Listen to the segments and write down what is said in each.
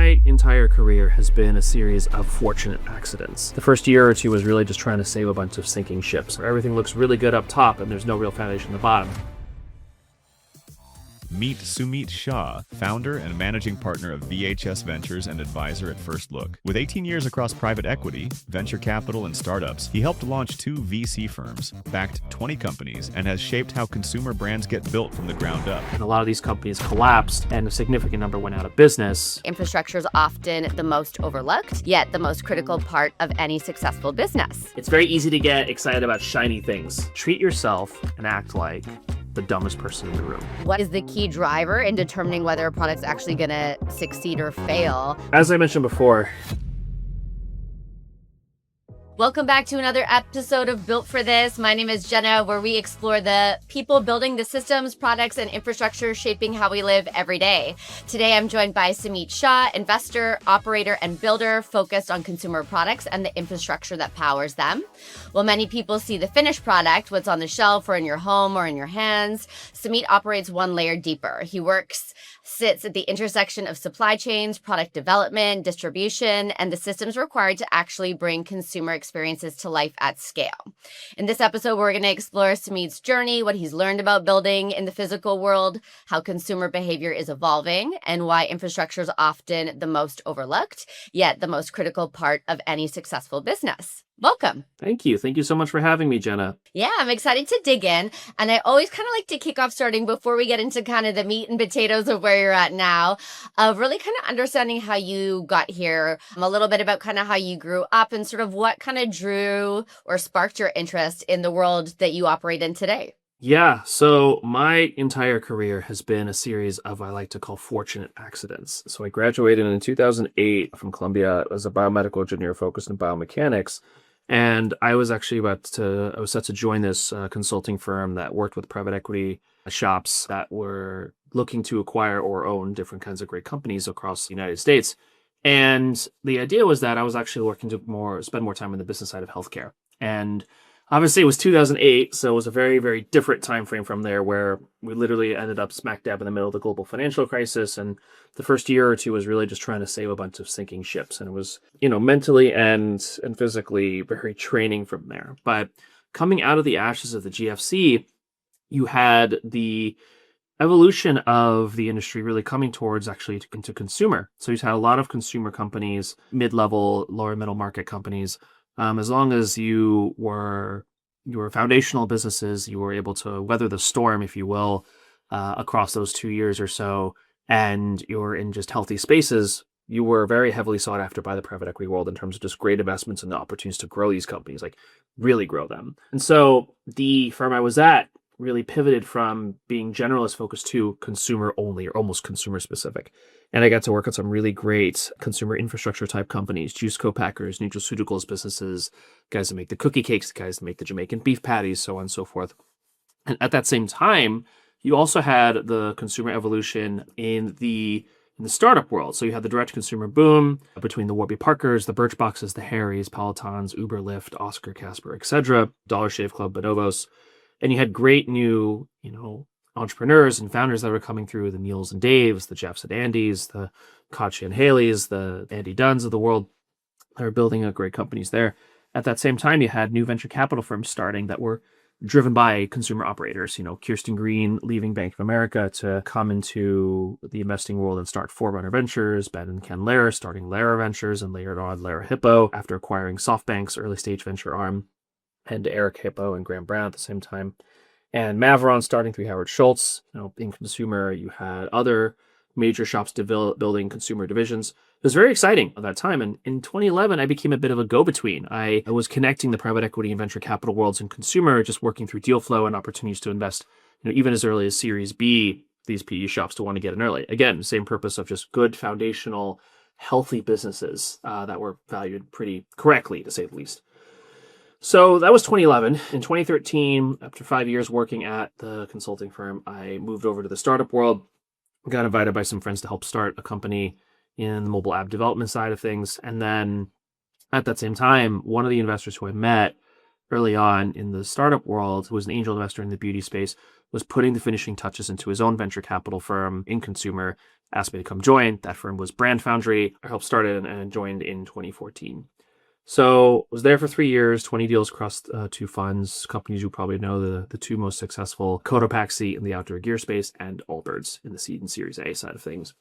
My entire career has been a series of fortunate accidents. The first year or two was really just trying to save a bunch of sinking ships. Everything looks really good up top and there's no real foundation at the bottom. Meet Sumeet Shah, founder and managing partner of VHS Ventures and advisor at FirstLook. With 18 years across private equity, venture capital, and startups, he helped launch 2 VC firms, backed 20 companies, and has shaped how consumer brands get built from the ground up. And a lot of these companies collapsed and a significant number went out of business. Infrastructure is often the most overlooked, yet the most critical part of any successful business. It's very easy to get excited about shiny things. Treat yourself and act like the dumbest person in the room. What is the key driver in determining whether a product's actually going to succeed or fail? As I mentioned before, Welcome back to another episode of Built for This. My name is Jenna, where we explore the people building the systems, products, and infrastructure shaping how we live every day. Today, I'm joined by Sumeet Shah, investor, operator, and builder focused on consumer products and the infrastructure that powers them. While many people see the finished product, what's on the shelf or in your home or in your hands, Sumeet operates one layer deeper. He sits at the intersection of supply chains, product development, distribution, and the systems required to actually bring consumer experiences to life at scale. In this episode, we're going to explore Sumeet's journey, what he's learned about building in the physical world, how consumer behavior is evolving, and why infrastructure is often the most overlooked, yet the most critical part of any successful business. Welcome. thank you. Thank you so much for having me, Jenna. Yeah, I'm excited to dig in. And I always kind of like to kick off starting before we get into kind of the meat and potatoes of where you're at now, of really kind of understanding how you got here, a little bit about kind of how you grew up and sort of what kind of drew or sparked your interest in the world that you operate in today. Yeah, so my entire career has been a series of what I like to call fortunate accidents. So I graduated in 2008 from Columbia as a biomedical engineer focused in biomechanics. And I was actually set to join this consulting firm that worked with private equity shops that were looking to acquire or own different kinds of great companies across the United States. And the idea was that I was actually working to spend more time in the business side of healthcare. And obviously, it was 2008, so it was a very, very different time frame from there, where we literally ended up smack dab in the middle of the global financial crisis. And the first year or two was really just trying to save a bunch of sinking ships. And it was, mentally and physically very training from there. But coming out of the ashes of the GFC, you had the evolution of the industry really coming towards actually into consumer. So you had a lot of consumer companies, mid-level, lower middle market companies. As long as you were foundational businesses, you were able to weather the storm, if you will, across those 2 years or so, and you're in just healthy spaces, you were very heavily sought after by the private equity world in terms of just great investments and the opportunities to grow these companies, like really grow them. And so the firm I was at really pivoted from being generalist focused to consumer only, or almost consumer specific. And I got to work on some really great consumer infrastructure type companies, juice co-packers, nutraceuticals businesses, guys that make the cookie cakes, guys that make the Jamaican beef patties, so on and so forth. And at that same time, you also had the consumer evolution in the startup world. So you had the direct consumer boom between the Warby Parkers, the Birchboxes, the Harrys, Pelotons, Uber, Lyft, Oscar, Casper, etc., Dollar Shave Club, Bonobos. And you had great new, entrepreneurs and founders that were coming through, the Neils and Daves, the Jeffs and Andys, the Katya and Haleys, the Andy Dunns of the world. They were building great companies there. At that same time, you had new venture capital firms starting that were driven by consumer operators. Kirsten Green leaving Bank of America to come into the investing world and start Forerunner Ventures, Ben and Ken Lehrer starting Lehrer Ventures, and later on Lehrer Hippo after acquiring SoftBank's early stage venture arm, and Eric Hippo and Graham Brown at the same time. And Maverick starting through Howard Schultz, being consumer. You had other major shops building consumer divisions. It was very exciting at that time. And in 2011, I became a bit of a go-between. I was connecting the private equity and venture capital worlds and consumer, just working through deal flow and opportunities to invest, even as early as Series B, these PE shops to want to get in early. Again, same purpose of just good foundational, healthy businesses that were valued pretty correctly, to say the least. So that was 2011. In 2013, after 5 years working at the consulting firm, I moved over to the startup world, got invited by some friends to help start a company in the mobile app development side of things. And then at that same time, one of the investors who I met early on in the startup world, who was an angel investor in the beauty space, was putting the finishing touches into his own venture capital firm in consumer asked me to come join. That firm was Brand Foundry. I helped start it and joined in 2014. So was there for 3 years, 20 deals across 2 funds, companies you probably know, the 2 most successful, Cotopaxi in the outdoor gear space and Allbirds in the seed and Series A side of things.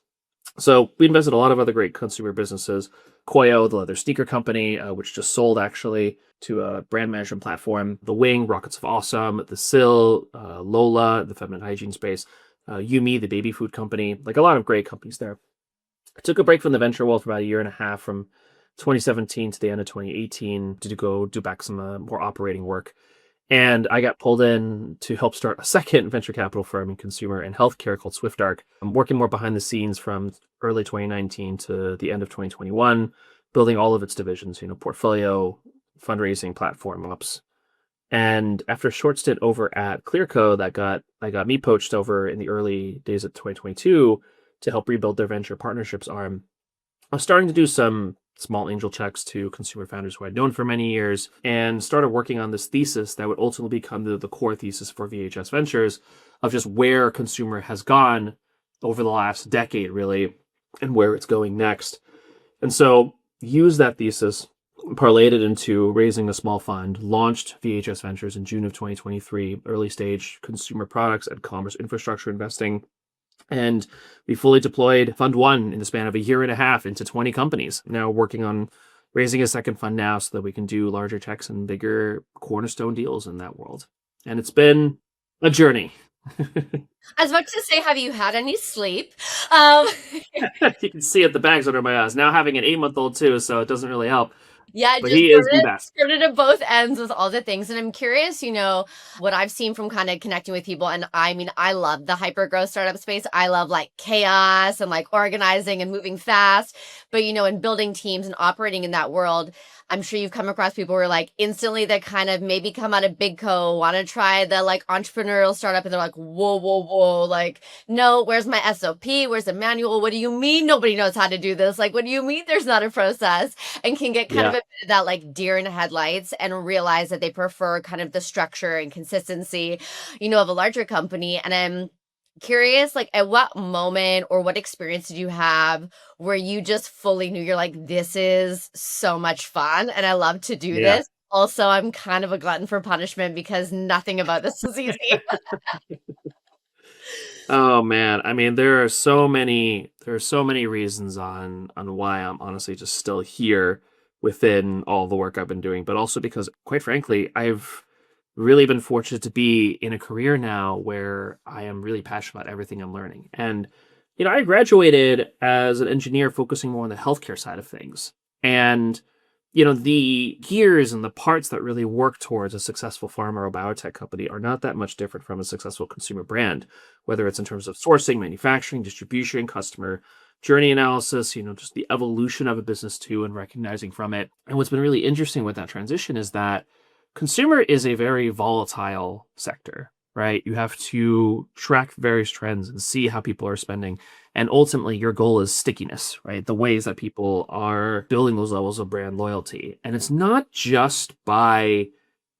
So we invested a lot of other great consumer businesses. Koyo, the leather sneaker company, which just sold actually to a brand management platform. The Wing, Rockets of Awesome. The Sill, Lola, the feminine hygiene space. Yumi, the baby food company. Like a lot of great companies there. I took a break from the venture world for about a year and a half, from 2017 to the end of 2018, to go do back some more operating work. And I got pulled in to help start a second venture capital firm in consumer and healthcare called SwiftArc. I'm working more behind the scenes from early 2019 to the end of 2021, building all of its divisions, portfolio, fundraising, platform ops. And after a short stint over at Clearco, that got me poached over in the early days of 2022 to help rebuild their venture partnerships arm. I was starting to do some small angel checks to consumer founders who I'd known for many years, and started working on this thesis that would ultimately become the core thesis for VHS Ventures, of just where consumer has gone over the last decade, really, and where it's going next. And so used that thesis, parlayed it into raising a small fund, launched VHS Ventures in June of 2023, early stage consumer products and commerce infrastructure investing. And we fully deployed Fund 1 in the span of a year and a half into 20 companies. Now working on raising a second fund now so that we can do larger checks and bigger cornerstone deals in that world. And it's been a journey. I was about to say, have you had any sleep? You can see it, the bags under my eyes. Now having an 8-month-old too, so it doesn't really help. Yeah, But just he is the best. started at both ends with all the things. And I'm curious, what I've seen from kind of connecting with people. And I mean, I love the hyper growth startup space. I love like chaos and like organizing and moving fast. But, in building teams and operating in that world, I'm sure you've come across people who are like instantly that kind of maybe come out of big co, want to try the like entrepreneurial startup. And they're like, whoa, whoa, whoa. Like, no, where's my SOP? Where's the manual? What do you mean nobody knows how to do this? Like, what do you mean there's not a process? And can get kind of a bit of that like deer in the headlights and realize that they prefer kind of the structure and consistency, of a larger company. And I'm curious, like, at what moment or what experience did you have where you just fully knew you're like, this is so much fun and I love to do this? Also, I'm kind of a glutton for punishment because nothing about this is easy. Oh man, I mean, there are so many reasons on why I'm honestly just still here within all the work I've been doing, but also because, quite frankly, I've really been fortunate to be in a career now where I am really passionate about everything I'm learning. And I graduated as an engineer focusing more on the healthcare side of things. And the gears and the parts that really work towards a successful pharma or biotech company are not that much different from a successful consumer brand, whether it's in terms of sourcing, manufacturing, distribution, customer journey analysis, just the evolution of a business too, and recognizing from it. And what's been really interesting with that transition is that consumer is a very volatile sector, right? You have to track various trends and see how people are spending. And ultimately, your goal is stickiness, right? The ways that people are building those levels of brand loyalty. And it's not just by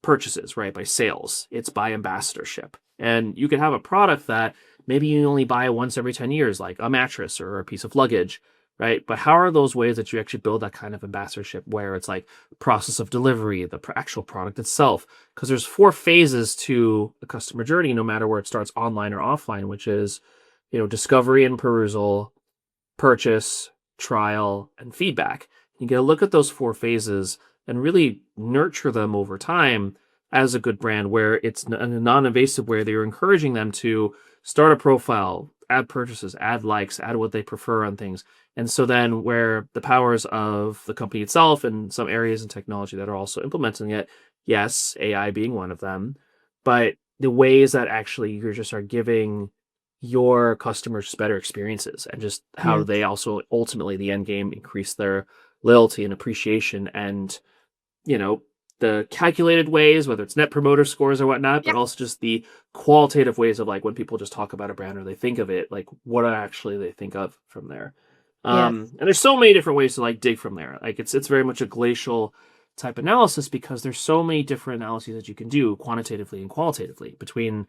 purchases, right? By sales, it's by ambassadorship. And you can have a product that maybe you only buy once every 10 years, like a mattress or a piece of luggage, right? But how are those ways that you actually build that kind of ambassadorship where it's like process of delivery, the actual product itself? Because there's 4 phases to the customer journey, no matter where it starts, online or offline, which is, discovery and perusal, purchase, trial, and feedback. You get to look at those 4 phases and really nurture them over time as a good brand, where it's in a non-invasive way that you're encouraging them to start a profile, add purchases, add likes, add what they prefer on things. And so then where the powers of the company itself and some areas in technology that are also implementing it, yes, AI being one of them, but the ways that actually you just are giving your customers better experiences, and just how they also ultimately, the end game, increase their loyalty and appreciation, and the calculated ways, whether it's net promoter scores or whatnot, but also just the qualitative ways of like when people just talk about a brand or they think of it, like what actually they think of from there. And there's so many different ways to like dig from there. Like it's very much a glacial type analysis because there's so many different analyses that you can do quantitatively and qualitatively between,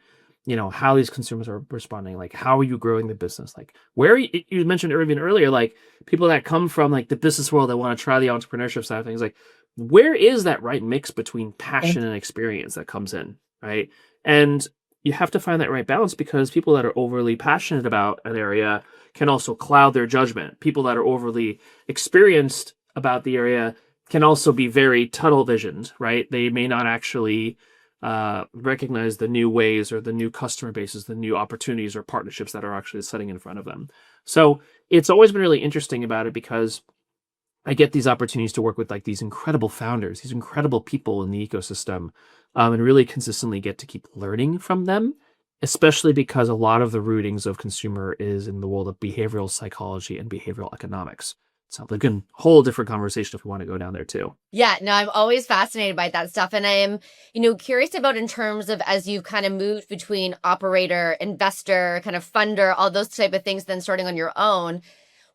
how these consumers are responding. Like, how are you growing the business? Like, where you mentioned even earlier, like people that come from like the business world that want to try the entrepreneurship side of things, like where is that right mix between passion and experience that comes in, right? And you have to find that right balance, because people that are overly passionate about an area can also cloud their judgment. People that are overly experienced about the area can also be very tunnel visioned, right? They may not actually recognize the new ways or the new customer bases, the new opportunities or partnerships that are actually sitting in front of them. So it's always been really interesting about it, because I get these opportunities to work with like these incredible founders, these incredible people in the ecosystem, and really consistently get to keep learning from them, especially because a lot of the rootings of consumer is in the world of behavioral psychology and behavioral economics. So like a whole different conversation if we want to go down there too. Yeah, no, I'm always fascinated by that stuff. And I am, curious about in terms of as you've kind of moved between operator, investor, kind of funder, all those type of things, then starting on your own,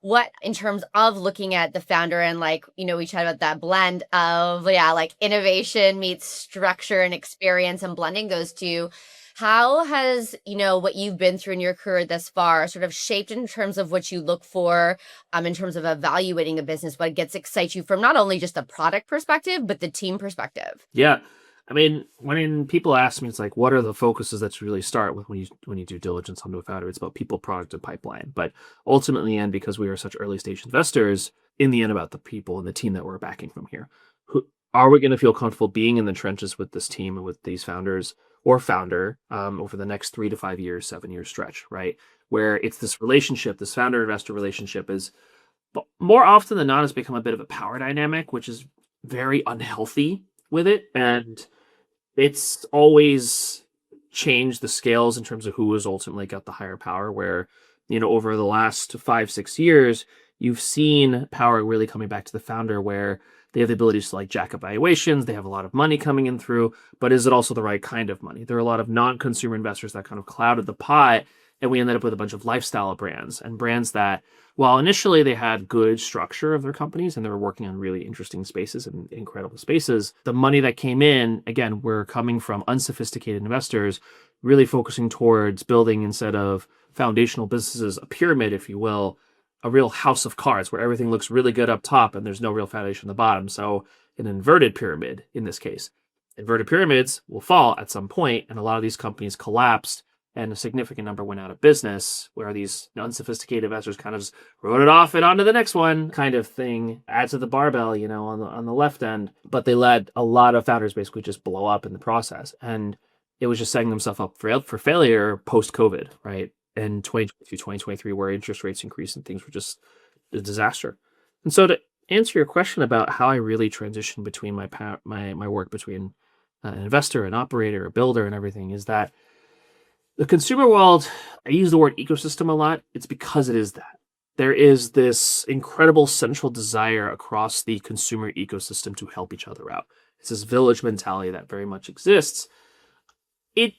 what in terms of looking at the founder and like, we chat about that blend of, like innovation meets structure and experience and blending those two. How has, what you've been through in your career thus far sort of shaped in terms of what you look for in terms of evaluating a business, what gets excites you from not only just the product perspective, but the team perspective? Yeah. I mean, when people ask me, it's like, what are the focuses that you really start with when you do diligence onto a founder? It's about people, product, and pipeline. But ultimately, and because we are such early stage investors, in the end, about the people and the team that we're backing from here. Who are we going to feel comfortable being in the trenches with this team and with these founders or founder over the next 3 to 5 years, 7 year stretch, right? Where it's this relationship, this founder investor relationship is more often than not has become a bit of a power dynamic, which is very unhealthy with it. And it's always changed the scales in terms of who has ultimately got the higher power, where, over the last 5, 6 years, you've seen power really coming back to the founder, where they have the ability to like jack up valuations. They have a lot of money coming in through, but is it also the right kind of money? There are a lot of non-consumer investors that kind of clouded the pot, and we ended up with a bunch of lifestyle brands and brands that, while initially they had good structure of their companies and they were working on really interesting spaces and incredible spaces, the money that came in, again, were coming from unsophisticated investors, really focusing towards building, instead of foundational businesses, a pyramid, if you will, a real house of cards where everything looks really good up top and there's no real foundation at the bottom. So an inverted pyramid in this case. Inverted pyramids will fall at some point, and a lot of these companies collapsed and a significant number went out of business, where these unsophisticated investors kind of just wrote it off and on to the next one kind of thing, add to the barbell, on the left end. But they let a lot of founders basically just blow up in the process. And it was just setting themselves up for failure post-COVID, right? In 2022, 2023, where interest rates increased and things were just a disaster. And so to answer your question about how I really transition between my work between an investor, an operator, a builder, and everything, is that the consumer world, I use the word ecosystem a lot. It's because it is that. There is this incredible central desire across the consumer ecosystem to help each other out. It's this village mentality that very much exists. It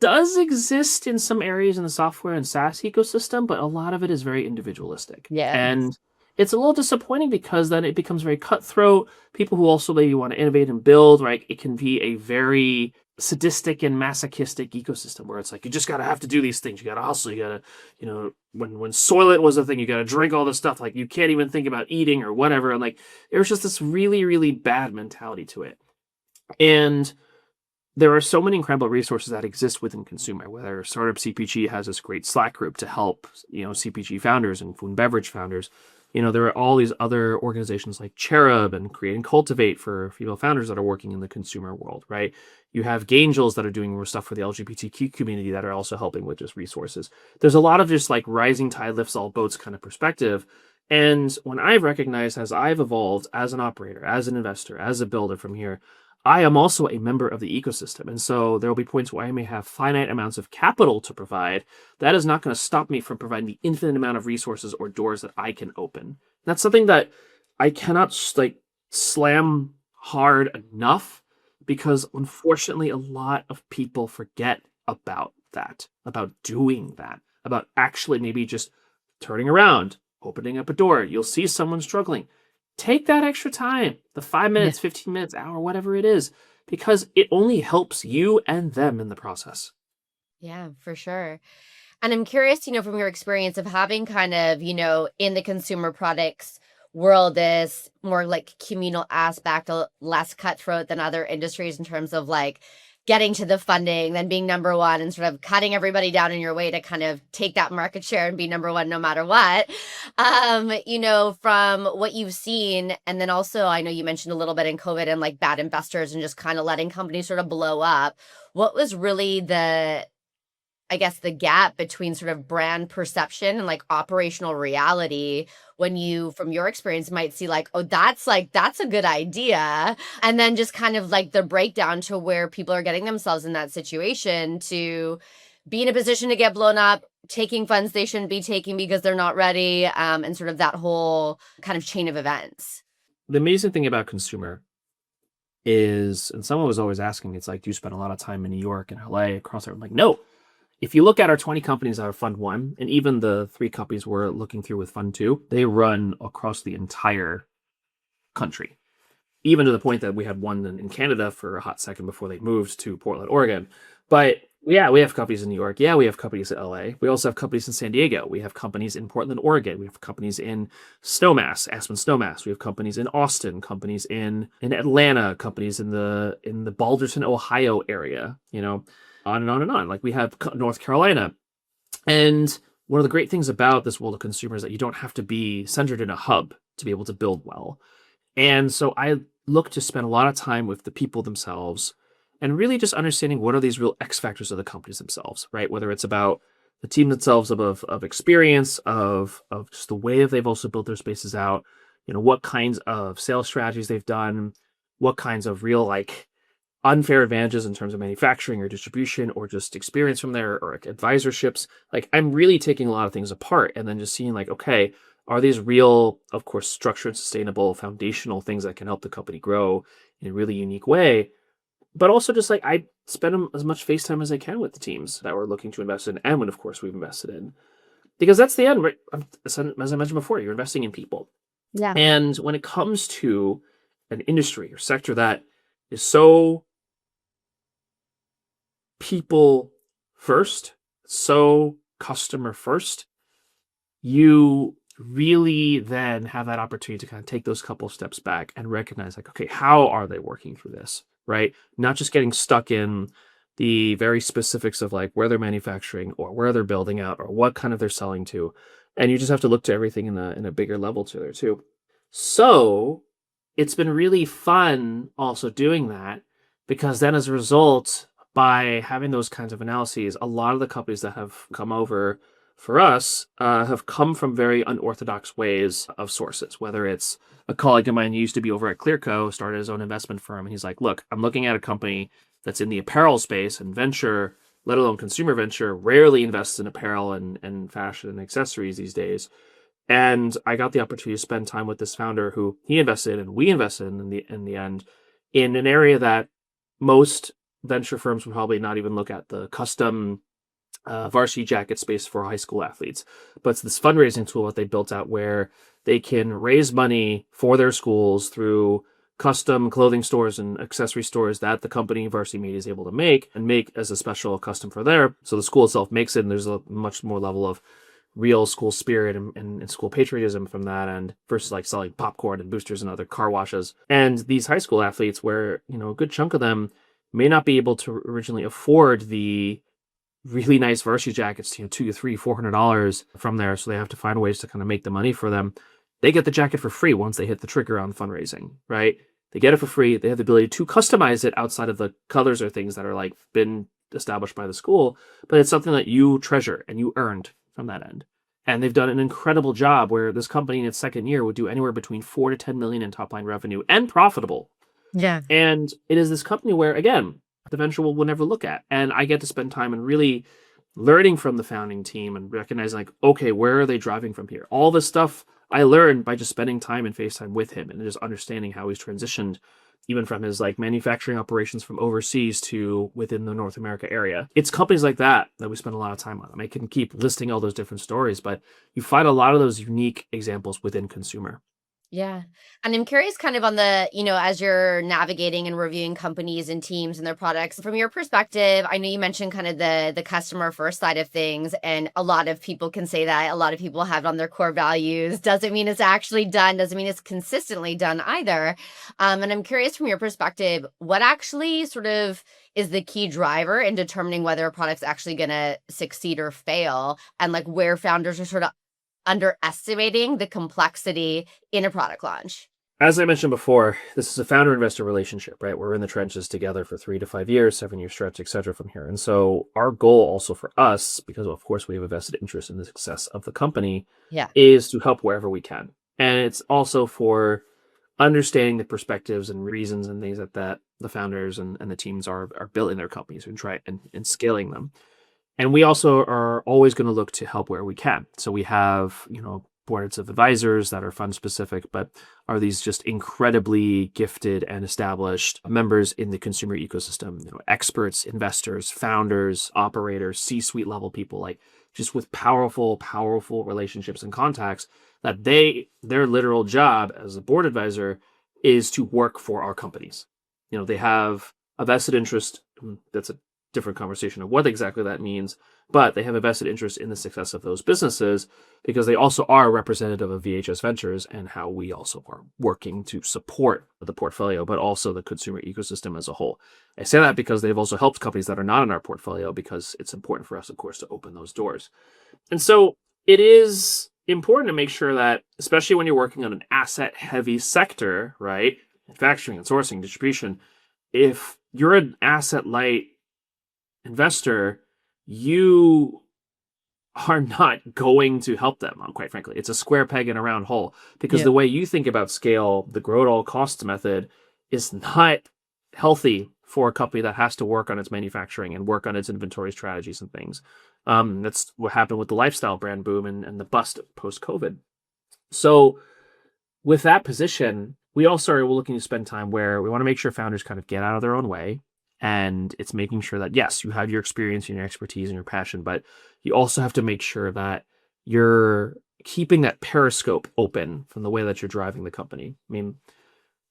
does exist in some areas in the software and SaaS ecosystem, but a lot of it is very individualistic. Yeah. And it's a little disappointing, because then it becomes very cutthroat. People who also maybe want to innovate and build, right? It can be a very sadistic and masochistic ecosystem where it's like, you just got to have to do these things. You got to hustle. You got to, when Soylent was a thing, you got to drink all this stuff. Like you can't even think about eating or whatever. And like, there's just this really, really bad mentality to it. And there are so many incredible resources that exist within consumer, whether Startup CPG has this great Slack group to help, CPG founders and food and beverage founders. There are all these other organizations like Cherub and Create and Cultivate for female founders that are working in the consumer world, right? You have Gangels that are doing more stuff for the LGBTQ community that are also helping with just resources. There's a lot of just like rising tide lifts all boats kind of perspective. And when I've recognized, as I've evolved as an operator, as an investor, as a builder from here, I am also a member of the ecosystem. And so there will be points where I may have finite amounts of capital to provide. That is not going to stop me from providing the infinite amount of resources or doors that I can open. That's something that I cannot slam hard enough, because unfortunately a lot of people forget about that, about doing that, about actually maybe just turning around, opening up a door. You'll see someone struggling. Take that extra time, the 5 minutes, 15 minutes, hour, whatever it is, because it only helps you and them in the process. Yeah, for sure. And I'm curious, from your experience of having kind of, in the consumer products world, this more like communal aspect, less cutthroat than other industries in terms of like getting to the funding, then being number one and sort of cutting everybody down in your way to kind of take that market share and be number one no matter what. From what you've seen, and then also I know you mentioned a little bit in COVID and like bad investors and just kind of letting companies sort of blow up. What was really the gap between sort of brand perception and like operational reality when you, from your experience, might see like, oh, that's a good idea. And then just kind of like the breakdown to where people are getting themselves in that situation to be in a position to get blown up, taking funds they shouldn't be taking because they're not ready, and sort of that whole kind of chain of events. The amazing thing about consumer is, and someone was always asking, it's like, do you spend a lot of time in New York and LA across there? I'm like, no. If you look at our 20 companies out of Fund 1, and even the 3 companies we're looking through with Fund 2, they run across the entire country. Even to the point that we had one in Canada for a hot second before they moved to Portland, Oregon. But yeah, we have companies in New York. Yeah, we have companies in LA. We also have companies in San Diego. We have companies in Portland, Oregon. We have companies in Snowmass, Aspen Snowmass. We have companies in Austin, companies in Atlanta, companies in the Balderton, Ohio area, on and on and on. Like we have North Carolina. And one of the great things about this world of consumer is that you don't have to be centered in a hub to be able to build well. And so I look to spend a lot of time with the people themselves and really just understanding what are these real X factors of the companies themselves, right? Whether it's about the team themselves of experience, of just the way that they've also built their spaces out, what kinds of sales strategies they've done, what kinds of real like unfair advantages in terms of manufacturing or distribution or just experience from there or like advisorships. Like I'm really taking a lot of things apart and then just seeing like, okay, are these real, of course, structured, sustainable, foundational things that can help the company grow in a really unique way? But also just like I spend as much face time as I can with the teams that we're looking to invest in and when, of course, we've invested in. Because that's the end, right? As I mentioned before, you're investing in people. Yeah. And when it comes to an industry or sector that is so people first, so customer first, you really then have that opportunity to kind of take those couple steps back and recognize like, okay, how are they working through this, right? Not just getting stuck in the very specifics of like where they're manufacturing or where they're building out or what kind of they're selling to. And you just have to look to everything in a bigger level to there too. So it's been really fun also doing that because then as a result, by having those kinds of analyses, a lot of the companies that have come over for us have come from very unorthodox ways of sources, whether it's a colleague of mine who used to be over at Clearco, started his own investment firm, and he's like, look, I'm looking at a company that's in the apparel space and venture, let alone consumer venture, rarely invests in apparel and fashion and accessories these days. And I got the opportunity to spend time with this founder who he invested in and we invested in the end in an area that most venture firms would probably not even look at, the custom varsity jacket space for high school athletes. But it's this fundraising tool that they built out where they can raise money for their schools through custom clothing stores and accessory stores that the company Varsity Media is able to make as a special custom for there. So the school itself makes it, and there's a much more level of real school spirit and school patriotism from that end versus like selling popcorn and boosters and other car washes. And these high school athletes where, a good chunk of them may not be able to originally afford the really nice varsity jackets, $200 to $300-$400 from there. So they have to find ways to kind of make the money for them. They get the jacket for free once they hit the trigger on fundraising, right? They get it for free. They have the ability to customize it outside of the colors or things that are like been established by the school, but it's something that you treasure and you earned from that end. And they've done an incredible job where this company in its second year would do anywhere between 4 to 10 million in top line revenue and profitable. Yeah. And it is this company where, again, the venture will never look at. And I get to spend time and really learning from the founding team and recognizing like, okay, where are they driving from here? All this stuff I learned by just spending time in FaceTime with him and just understanding how he's transitioned even from his like manufacturing operations from overseas to within the North America area. It's companies like that we spend a lot of time on. I mean, I can keep listing all those different stories, but you find a lot of those unique examples within consumer. Yeah. And I'm curious kind of on the, as you're navigating and reviewing companies and teams and their products, from your perspective, I know you mentioned kind of the customer first side of things, and a lot of people can say that. A lot of people have it on their core values. Doesn't mean it's actually done, doesn't mean it's consistently done either. And I'm curious from your perspective, what actually sort of is the key driver in determining whether a product's actually going to succeed or fail, and like where founders are sort of underestimating the complexity in a product launch? As I mentioned before, this is a founder-investor relationship, right? We're in the trenches together for 3 to 5 years, 7-year stretch, et cetera, from here. And so our goal also for us, because of course we have a vested interest in the success of the company, Yeah. is to help wherever we can. And it's also for understanding the perspectives and reasons and things that the founders and the teams are building their companies and try and scaling them. And we also are always going to look to help where we can. So we have, boards of advisors that are fund specific, but are these just incredibly gifted and established members in the consumer ecosystem, experts, investors, founders, operators, C-suite level people, like just with powerful, powerful relationships and contacts that their literal job as a board advisor is to work for our companies. They have a vested interest. That's a different conversation of what exactly that means, but they have a vested interest in the success of those businesses because they also are a representative of VHS Ventures and how we also are working to support the portfolio, but also the consumer ecosystem as a whole. I say that because they've also helped companies that are not in our portfolio, because it's important for us, of course, to open those doors. And so it is important to make sure that, especially when you're working on an asset heavy sector, right? Manufacturing and sourcing, distribution, if you're an asset light investor, you are not going to help them, quite frankly. It's a square peg in a round hole, because the way you think about scale, the grow at all costs method, is not healthy for a company that has to work on its manufacturing and work on its inventory strategies and things. That's what happened with the lifestyle brand boom and the bust post-COVID. So with that position, we also are looking to spend time where we want to make sure founders kind of get out of their own way. And it's making sure that, yes, you have your experience and your expertise and your passion, but you also have to make sure that you're keeping that periscope open from the way that you're driving the company. I mean,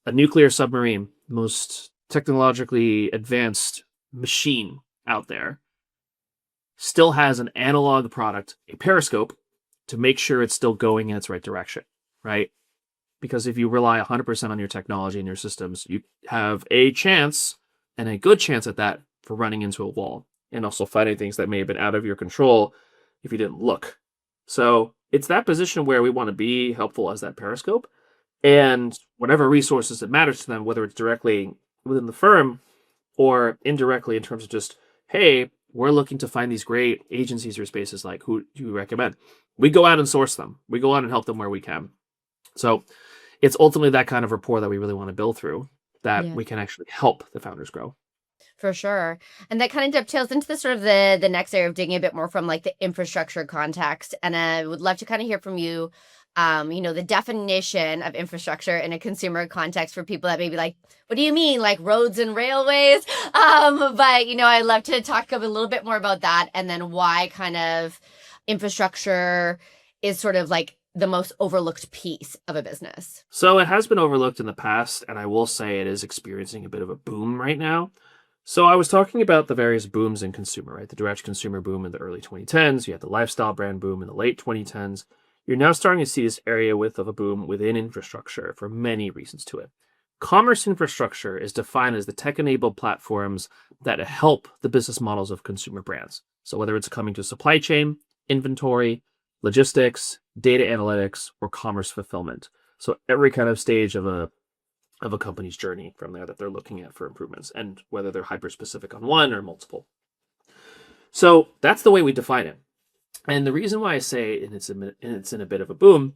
a nuclear submarine, most technologically advanced machine out there, still has an analog product, a periscope, to make sure it's still going in its right direction, right? Because if you rely 100% on your technology and your systems, you have a chance, and a good chance at that, for running into a wall and also finding things that may have been out of your control if you didn't look. So it's that position where we want to be helpful as that periscope, and whatever resources that matters to them, whether it's directly within the firm or indirectly in terms of just, hey, we're looking to find these great agencies or spaces, like who do you recommend? We go out and source them. We go out and help them where we can. So it's ultimately that kind of rapport that we really want to build through, that we can actually help the founders grow. For sure. And that kind of dovetails into the sort of the next area of digging a bit more from like the infrastructure context. And I would love to kind of hear from you, the definition of infrastructure in a consumer context for people that may be like, what do you mean, like roads and railways? But, I'd love to talk a little bit more about that, and then why kind of infrastructure is sort of like the most overlooked piece of a business. So it has been overlooked in the past, and I will say it is experiencing a bit of a boom right now. So I was talking about the various booms in consumer, right? The direct consumer boom in the early 2010s. You had the lifestyle brand boom in the late 2010s. You're now starting to see this area of a boom within infrastructure for many reasons to it. Commerce infrastructure is defined as the tech-enabled platforms that help the business models of consumer brands. So whether it's coming to supply chain, inventory, logistics, data analytics, or commerce fulfillment. So every kind of stage of a company's journey from there that they're looking at for improvements, and whether they're hyper-specific on one or multiple. So that's the way we define it. And the reason why I say it's in a bit of a boom,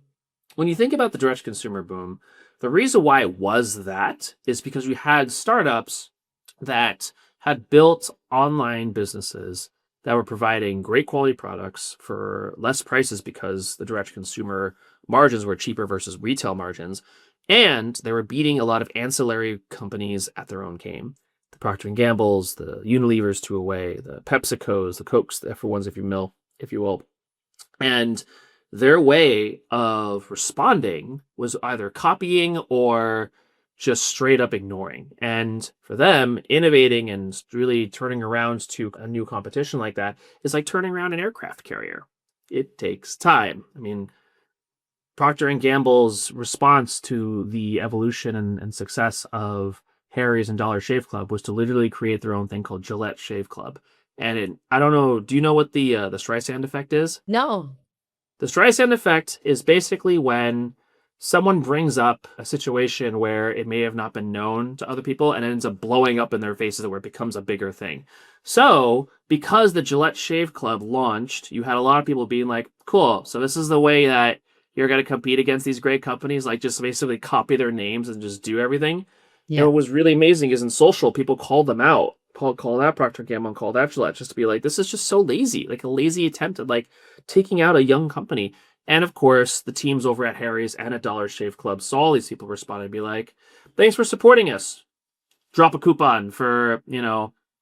when you think about the direct consumer boom, the reason why it was that is because we had startups that had built online businesses that were providing great quality products for less prices because the direct consumer margins were cheaper versus retail margins. And they were beating a lot of ancillary companies at their own game. The Procter & Gamble's, the Unilevers to the PepsiCo's, the Cokes, the F1s, if you will. And their way of responding was either copying or just straight up ignoring. And for them, innovating and really turning around to a new competition like that is like turning around an aircraft carrier. It takes time. I mean, Procter and Gamble's response to the evolution and success of Harry's and Dollar Shave Club was to literally create their own thing called Gillette Shave Club. And I don't know, do you know what the Streisand effect is? No. The Streisand effect is basically when someone brings up a situation where it may have not been known to other people and it ends up blowing up in their faces where it becomes a bigger thing. So, because the Gillette Shave Club launched, you had a lot of people being like, cool, so this is the way that you're going to compete against these great companies, like just basically copy their names and just do everything. Yeah. And what was really amazing is in social, people called them out. Call that Procter & Gamble and call that Gillette, just to be like, this is just so lazy, like a lazy attempt at like taking out a young company. And of course, the teams over at Harry's and at Dollar Shave Club saw all these people respond and be like, thanks for supporting us. Drop a coupon for,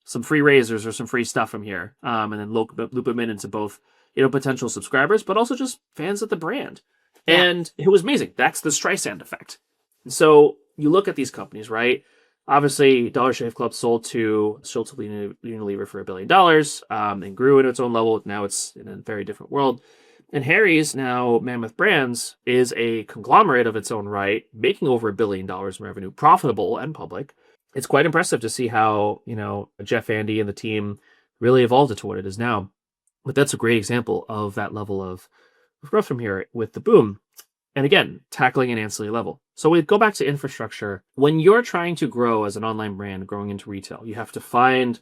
some free razors or some free stuff from here. And then loop them into both, potential subscribers, but also just fans of the brand. Yeah. And it was amazing. That's the Streisand effect. And so you look at these companies, right? Obviously, Dollar Shave Club sold to Unilever for $1 billion and grew into its own level. Now it's in a very different world. And Harry's, now Mammoth Brands, is a conglomerate of its own right, making over $1 billion in revenue, profitable and public. It's quite impressive to see how, Jeff Andy and the team really evolved it to what it is now. But that's a great example of that level of growth from here with the boom. And again, tackling an ancillary level. So we go back to infrastructure. When you're trying to grow as an online brand, growing into retail, you have to find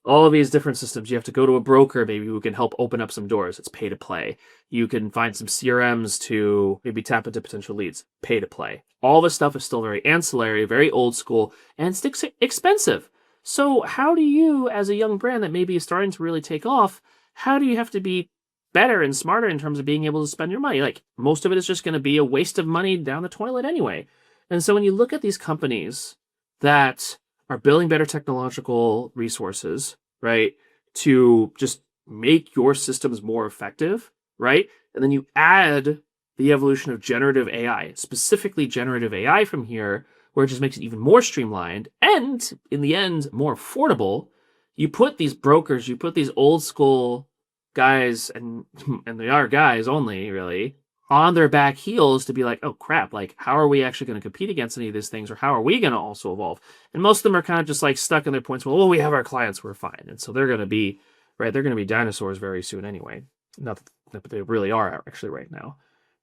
all of these different systems. You have to go to a broker maybe who can help open up some doors. It's pay to play. You can find some CRMs to maybe tap into potential leads. Pay to play. All this stuff is still very ancillary, very old school, and it's expensive. So how do you, as a young brand that maybe is starting to really take off, how do you have to be better and smarter in terms of being able to spend your money? Like, most of it is just going to be a waste of money down the toilet anyway. And so when you look at these companies that are building better technological resources, right, to just make your systems more effective, right? And then you add the evolution of generative AI, specifically generative AI from here, where it just makes it even more streamlined and, in the end, more affordable. You put these brokers, you put these old school guys, and they are guys only, really, on their back heels to be like, oh crap, like how are we actually going to compete against any of these things, or how are we going to also evolve? And most of them are kind of just like stuck in their points. Well, we have our clients, we're fine. And so they're going to be, right, they're going to be dinosaurs very soon anyway. Not that they really are actually right now.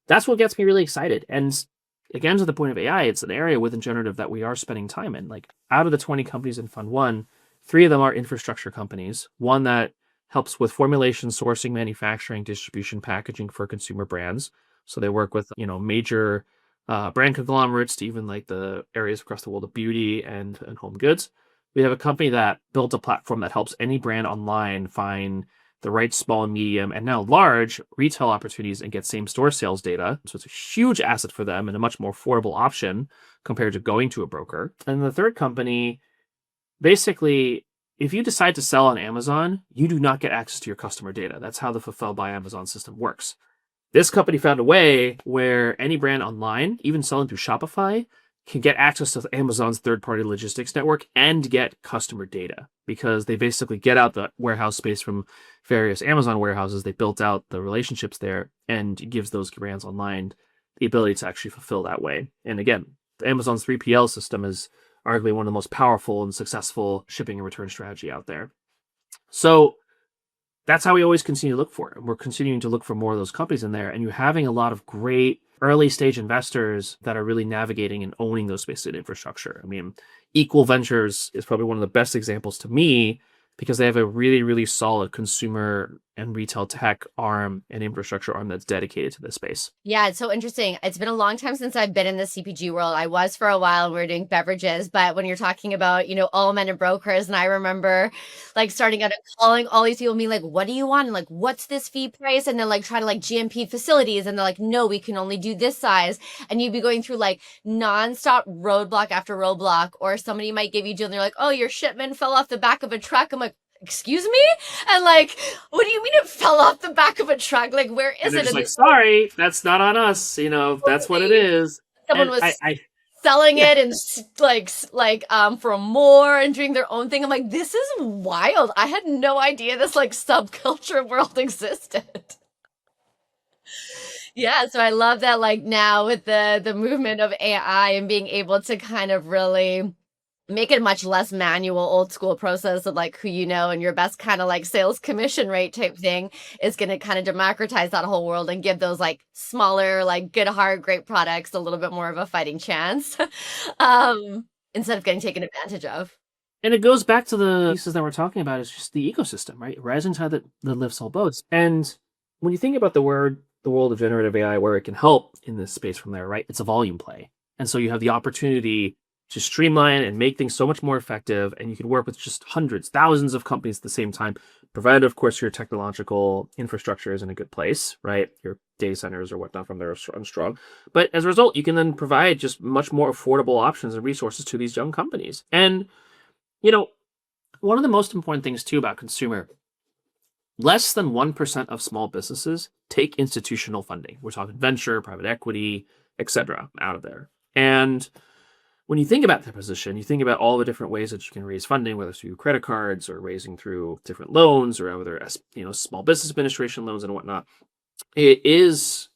That's what gets me really excited. And again, to the point of AI, it's an area within generative that we are spending time in. Like, out of the 20 companies in Fund 1, 3 of them are infrastructure companies. One that helps with formulation, sourcing, manufacturing, distribution, packaging for consumer brands. So they work with, major brand conglomerates to even like the areas across the world of beauty and home goods. We have a company that built a platform that helps any brand online find the right small, medium, and now large retail opportunities and get same store sales data. So it's a huge asset for them and a much more affordable option compared to going to a broker. And the third company, basically, if you decide to sell on Amazon, you do not get access to your customer data. That's how the Fulfilled by Amazon system works. This company found a way where any brand online, even selling through Shopify, can get access to Amazon's third-party logistics network and get customer data, because they basically get out the warehouse space from various Amazon warehouses. They built out the relationships there, and it gives those brands online the ability to actually fulfill that way. And again, Amazon's 3PL system is arguably one of the most powerful and successful shipping and return strategy out there. So that's how we always continue to look for it. We're continuing to look for more of those companies in there, and you're having a lot of great early stage investors that are really navigating and owning those spaces in infrastructure. I mean, Equal Ventures is probably one of the best examples to me, because they have a really, really solid consumer and retail tech arm and infrastructure arm that's dedicated to this space. Yeah, it's so interesting. It's been a long time since I've been in the CPG world. I was for a while, and we were doing beverages, but when you're talking about, all men and brokers, and I remember like starting out and calling all these people and being like, what do you want? And like, what's this fee price? And then like try to like GMP facilities. And they're like, no, we can only do this size. And you'd be going through like nonstop roadblock after roadblock, or somebody might give you a deal and they're like, oh, your shipment fell off the back of a truck. I'm like, excuse me? And like, what do you mean it fell off the back of a truck? Like, where And is they're it? just And like, sorry, that's not on us. That's what it is. someone And was I selling yeah. it and for more and doing their own thing. I'm like, this is wild. I had no idea this like subculture world existed. Yeah, so I love that like now with the movement of AI and being able to kind of really make it a much less manual old school process of like who you know and your best kind of like sales commission rate type thing is going to kind of democratize that whole world and give those like smaller like good heart great products a little bit more of a fighting chance instead of getting taken advantage of. And it goes back to the pieces that we're talking about. It's just the ecosystem, right? Rising tide that lifts all boats. And when you think about the world of generative AI, where it can help in this space from there, right? It's a volume play. And so you have the opportunity to streamline and make things so much more effective. And you can work with just hundreds, thousands of companies at the same time, provided, of course, your technological infrastructure is in a good place, right? Your data centers or whatnot from there are strong. But as a result, you can then provide just much more affordable options and resources to these young companies. And, one of the most important things, too, about consumer, less than 1% of small businesses take institutional funding. We're talking venture, private equity, etc., out of there. And when you think about that position, you think about all the different ways that you can raise funding, whether it's through credit cards or raising through different loans or whether small business administration loans and whatnot. It is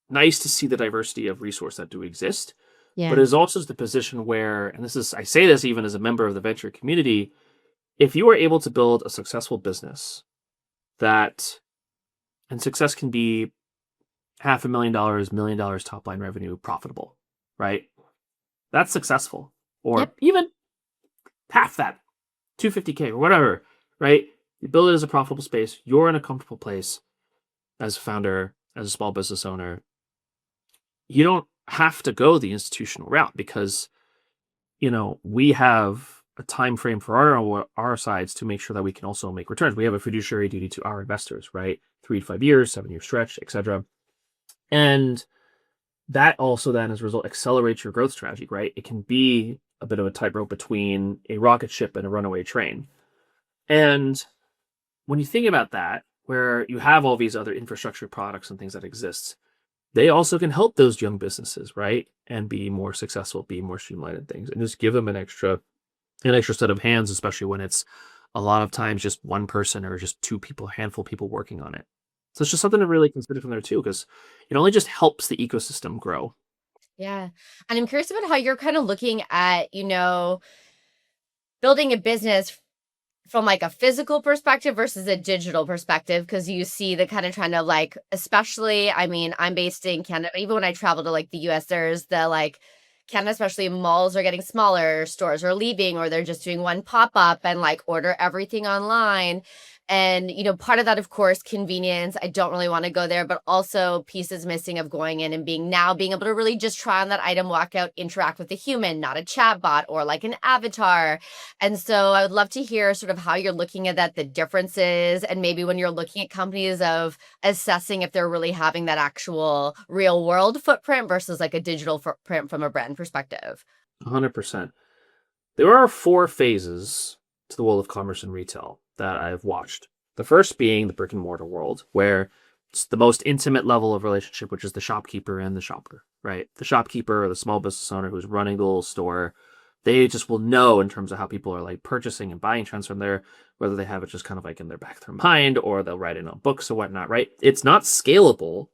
nice to see the diversity of resource that do exist, but it is also the position where, and I say this even as a member of the venture community, if you are able to build a successful business and success can be $500,000, $1 million top line revenue profitable, right? That's successful. Or even half that, 250K or whatever, right? You build it as a profitable space. You're in a comfortable place as a founder, as a small business owner. You don't have to go the institutional route because, we have a time frame for our sides to make sure that we can also make returns. We have a fiduciary duty to our investors, right? 3 to 5 years, 7-year stretch, etc. And that also then, as a result, accelerates your growth strategy, right? It can be a bit of a tightrope between a rocket ship and a runaway train. And when you think about that, where you have all these other infrastructure products and things that exist, they also can help those young businesses, right? And be more successful, be more streamlined in things, and just give them an extra set of hands, especially when it's a lot of times just one person or just two people, a handful of people working on it. So it's just something to really consider from there too, because it only just helps the ecosystem grow. Yeah. And I'm curious about how you're kind of looking at, building a business from like a physical perspective versus a digital perspective, because you see the kind of trend of like, especially, I mean, I'm based in Canada. Even when I travel to like the US, there's the like Canada, especially malls are getting smaller, stores are leaving, or they're just doing one pop-up and like order everything online. And, part of that, of course, convenience. I don't really want to go there, but also pieces missing of going in and being able to really just try on that item, walk out, interact with a human, not a chat bot or like an avatar. And so I would love to hear sort of how you're looking at that, the differences, and maybe when you're looking at companies of assessing if they're really having that actual real world footprint versus like a digital footprint from a brand perspective. 100%. There are 4 phases to the world of commerce and retail that I've watched. The first being the brick and mortar world, where it's the most intimate level of relationship, which is the shopkeeper and the shopper, right? The shopkeeper or the small business owner who's running the little store, they just will know in terms of how people are like purchasing and buying trends from there, whether they have it just kind of like in their back of their mind or they'll write it on books or whatnot, right? It's not scalable,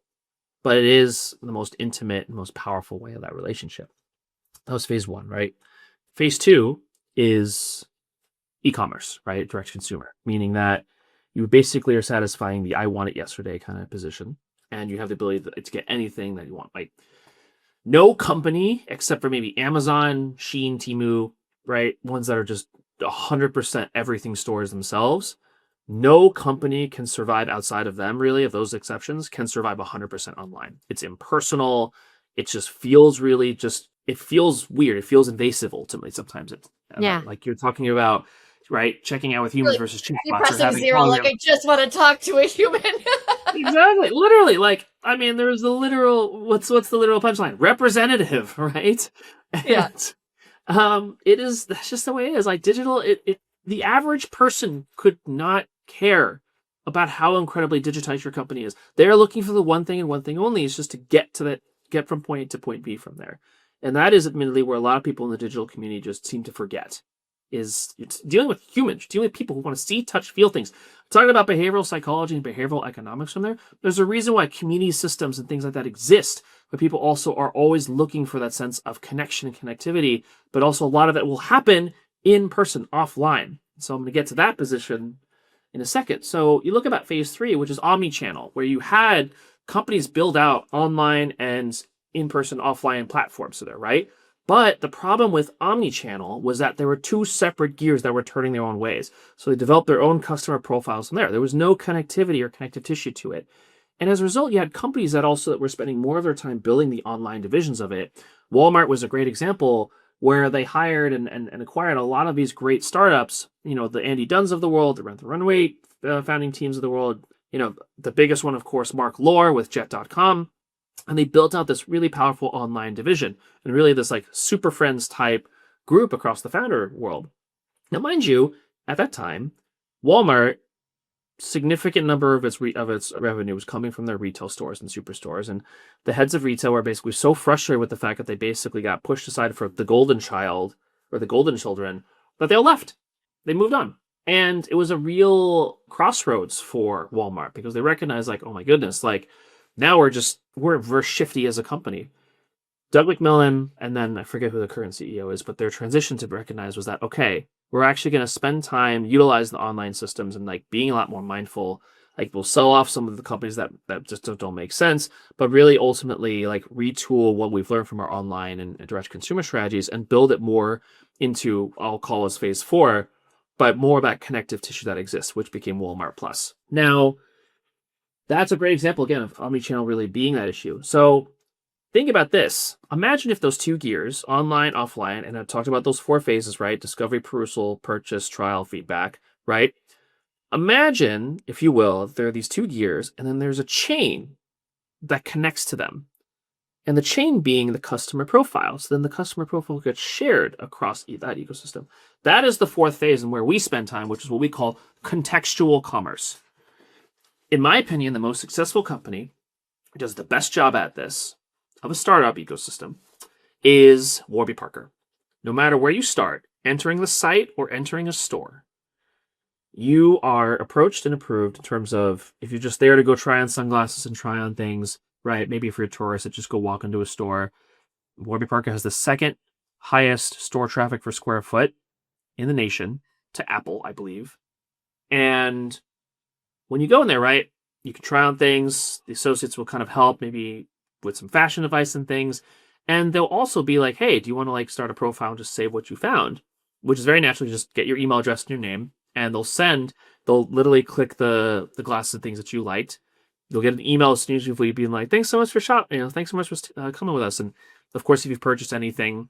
but it is the most intimate and most powerful way of that relationship. That was phase 1, right? Phase 2 is e-commerce, right? Direct consumer, meaning that you basically are satisfying the I want it yesterday kind of position. And you have the ability to get anything that you want. Like no company, except for maybe Amazon, Shein, Temu, right? Ones that are just 100% everything stores themselves. No company can survive outside of them, really, of those exceptions, can survive 100% online. It's impersonal. It just feels it feels weird. It feels invasive ultimately sometimes. Like you're talking about, right, checking out with humans versus chatbots. Pressing 0, like I just want to talk to a human. Exactly. Literally, like, I mean, there's the literal, what's the literal punchline? Representative, right? Yeah. And, that's just the way it is. Like digital, the average person could not care about how incredibly digitized your company is. They're looking for the one thing and one thing only, is just to get from point A to point B from there. And that is admittedly where a lot of people in the digital community just seem to forget, is it's dealing with humans, dealing with people who want to see, touch, feel things. Talking about behavioral psychology and behavioral economics from there, there's a reason why community systems and things like that exist, but people also are always looking for that sense of connection and connectivity, but also a lot of it will happen in person, offline. So I'm going to get to that position in a second. So you look about phase 3, which is omnichannel, where you had companies build out online and in-person, offline platforms there, right? But the problem with omnichannel was that there were two separate gears that were turning their own ways. So they developed their own customer profiles from there. There was no connectivity or connective tissue to it. And as a result, you had companies that also were spending more of their time building the online divisions of it. Walmart was a great example where they hired and acquired a lot of these great startups, the Andy Dunns of the world, the Rent the Runway founding teams of the world, the biggest one, of course, Mark Lohr with Jet.com. And they built out this really powerful online division and really this like super friends type group across the founder world. Now, mind you, at that time, Walmart, significant number of its revenue was coming from their retail stores and superstores. And the heads of retail were basically so frustrated with the fact that they basically got pushed aside for the golden child or the golden children that they all left. They moved on. And it was a real crossroads for Walmart because they recognized like, oh my goodness, like now we're shifty as a company. Doug McMillon, and then I forget who the current CEO is, but their transition to recognize was that, okay, we're actually going to spend time utilizing the online systems and like being a lot more mindful. Like we'll sell off some of the companies that just don't make sense, but really ultimately like retool what we've learned from our online and direct consumer strategies and build it more into, I'll call this phase 4, but more about connective tissue that exists, which became Walmart Plus. Now, that's a great example, again, of omnichannel really being that issue. So think about this. Imagine if those two gears, online, offline, and I talked about those 4 phases, right? Discovery, perusal, purchase, trial, feedback, right? Imagine, if you will, there are these 2 gears, and then there's a chain that connects to them. And the chain being the customer profile. So then the customer profile gets shared across that ecosystem. That is the 4th phase and where we spend time, which is what we call contextual commerce. In my opinion, the most successful company who does the best job at this of a startup ecosystem is Warby Parker. No matter where you start, entering the site or entering a store, you are approached and approved in terms of if you're just there to go try on sunglasses and try on things, right? Maybe if you're a tourist that just go walk into a store. Warby Parker has the 2nd highest store traffic per square foot in the nation to Apple, I believe. And when you go in there, right, you can try on things. The associates will kind of help maybe with some fashion advice and things. And they'll also be like, hey, do you want to like start a profile and just save what you found? Which is very naturally just get your email address and your name. And they'll literally click the glasses and things that you liked. You'll get an email as soon as you've being like, thanks so much for shopping. Thanks so much for coming with us. And of course, if you've purchased anything,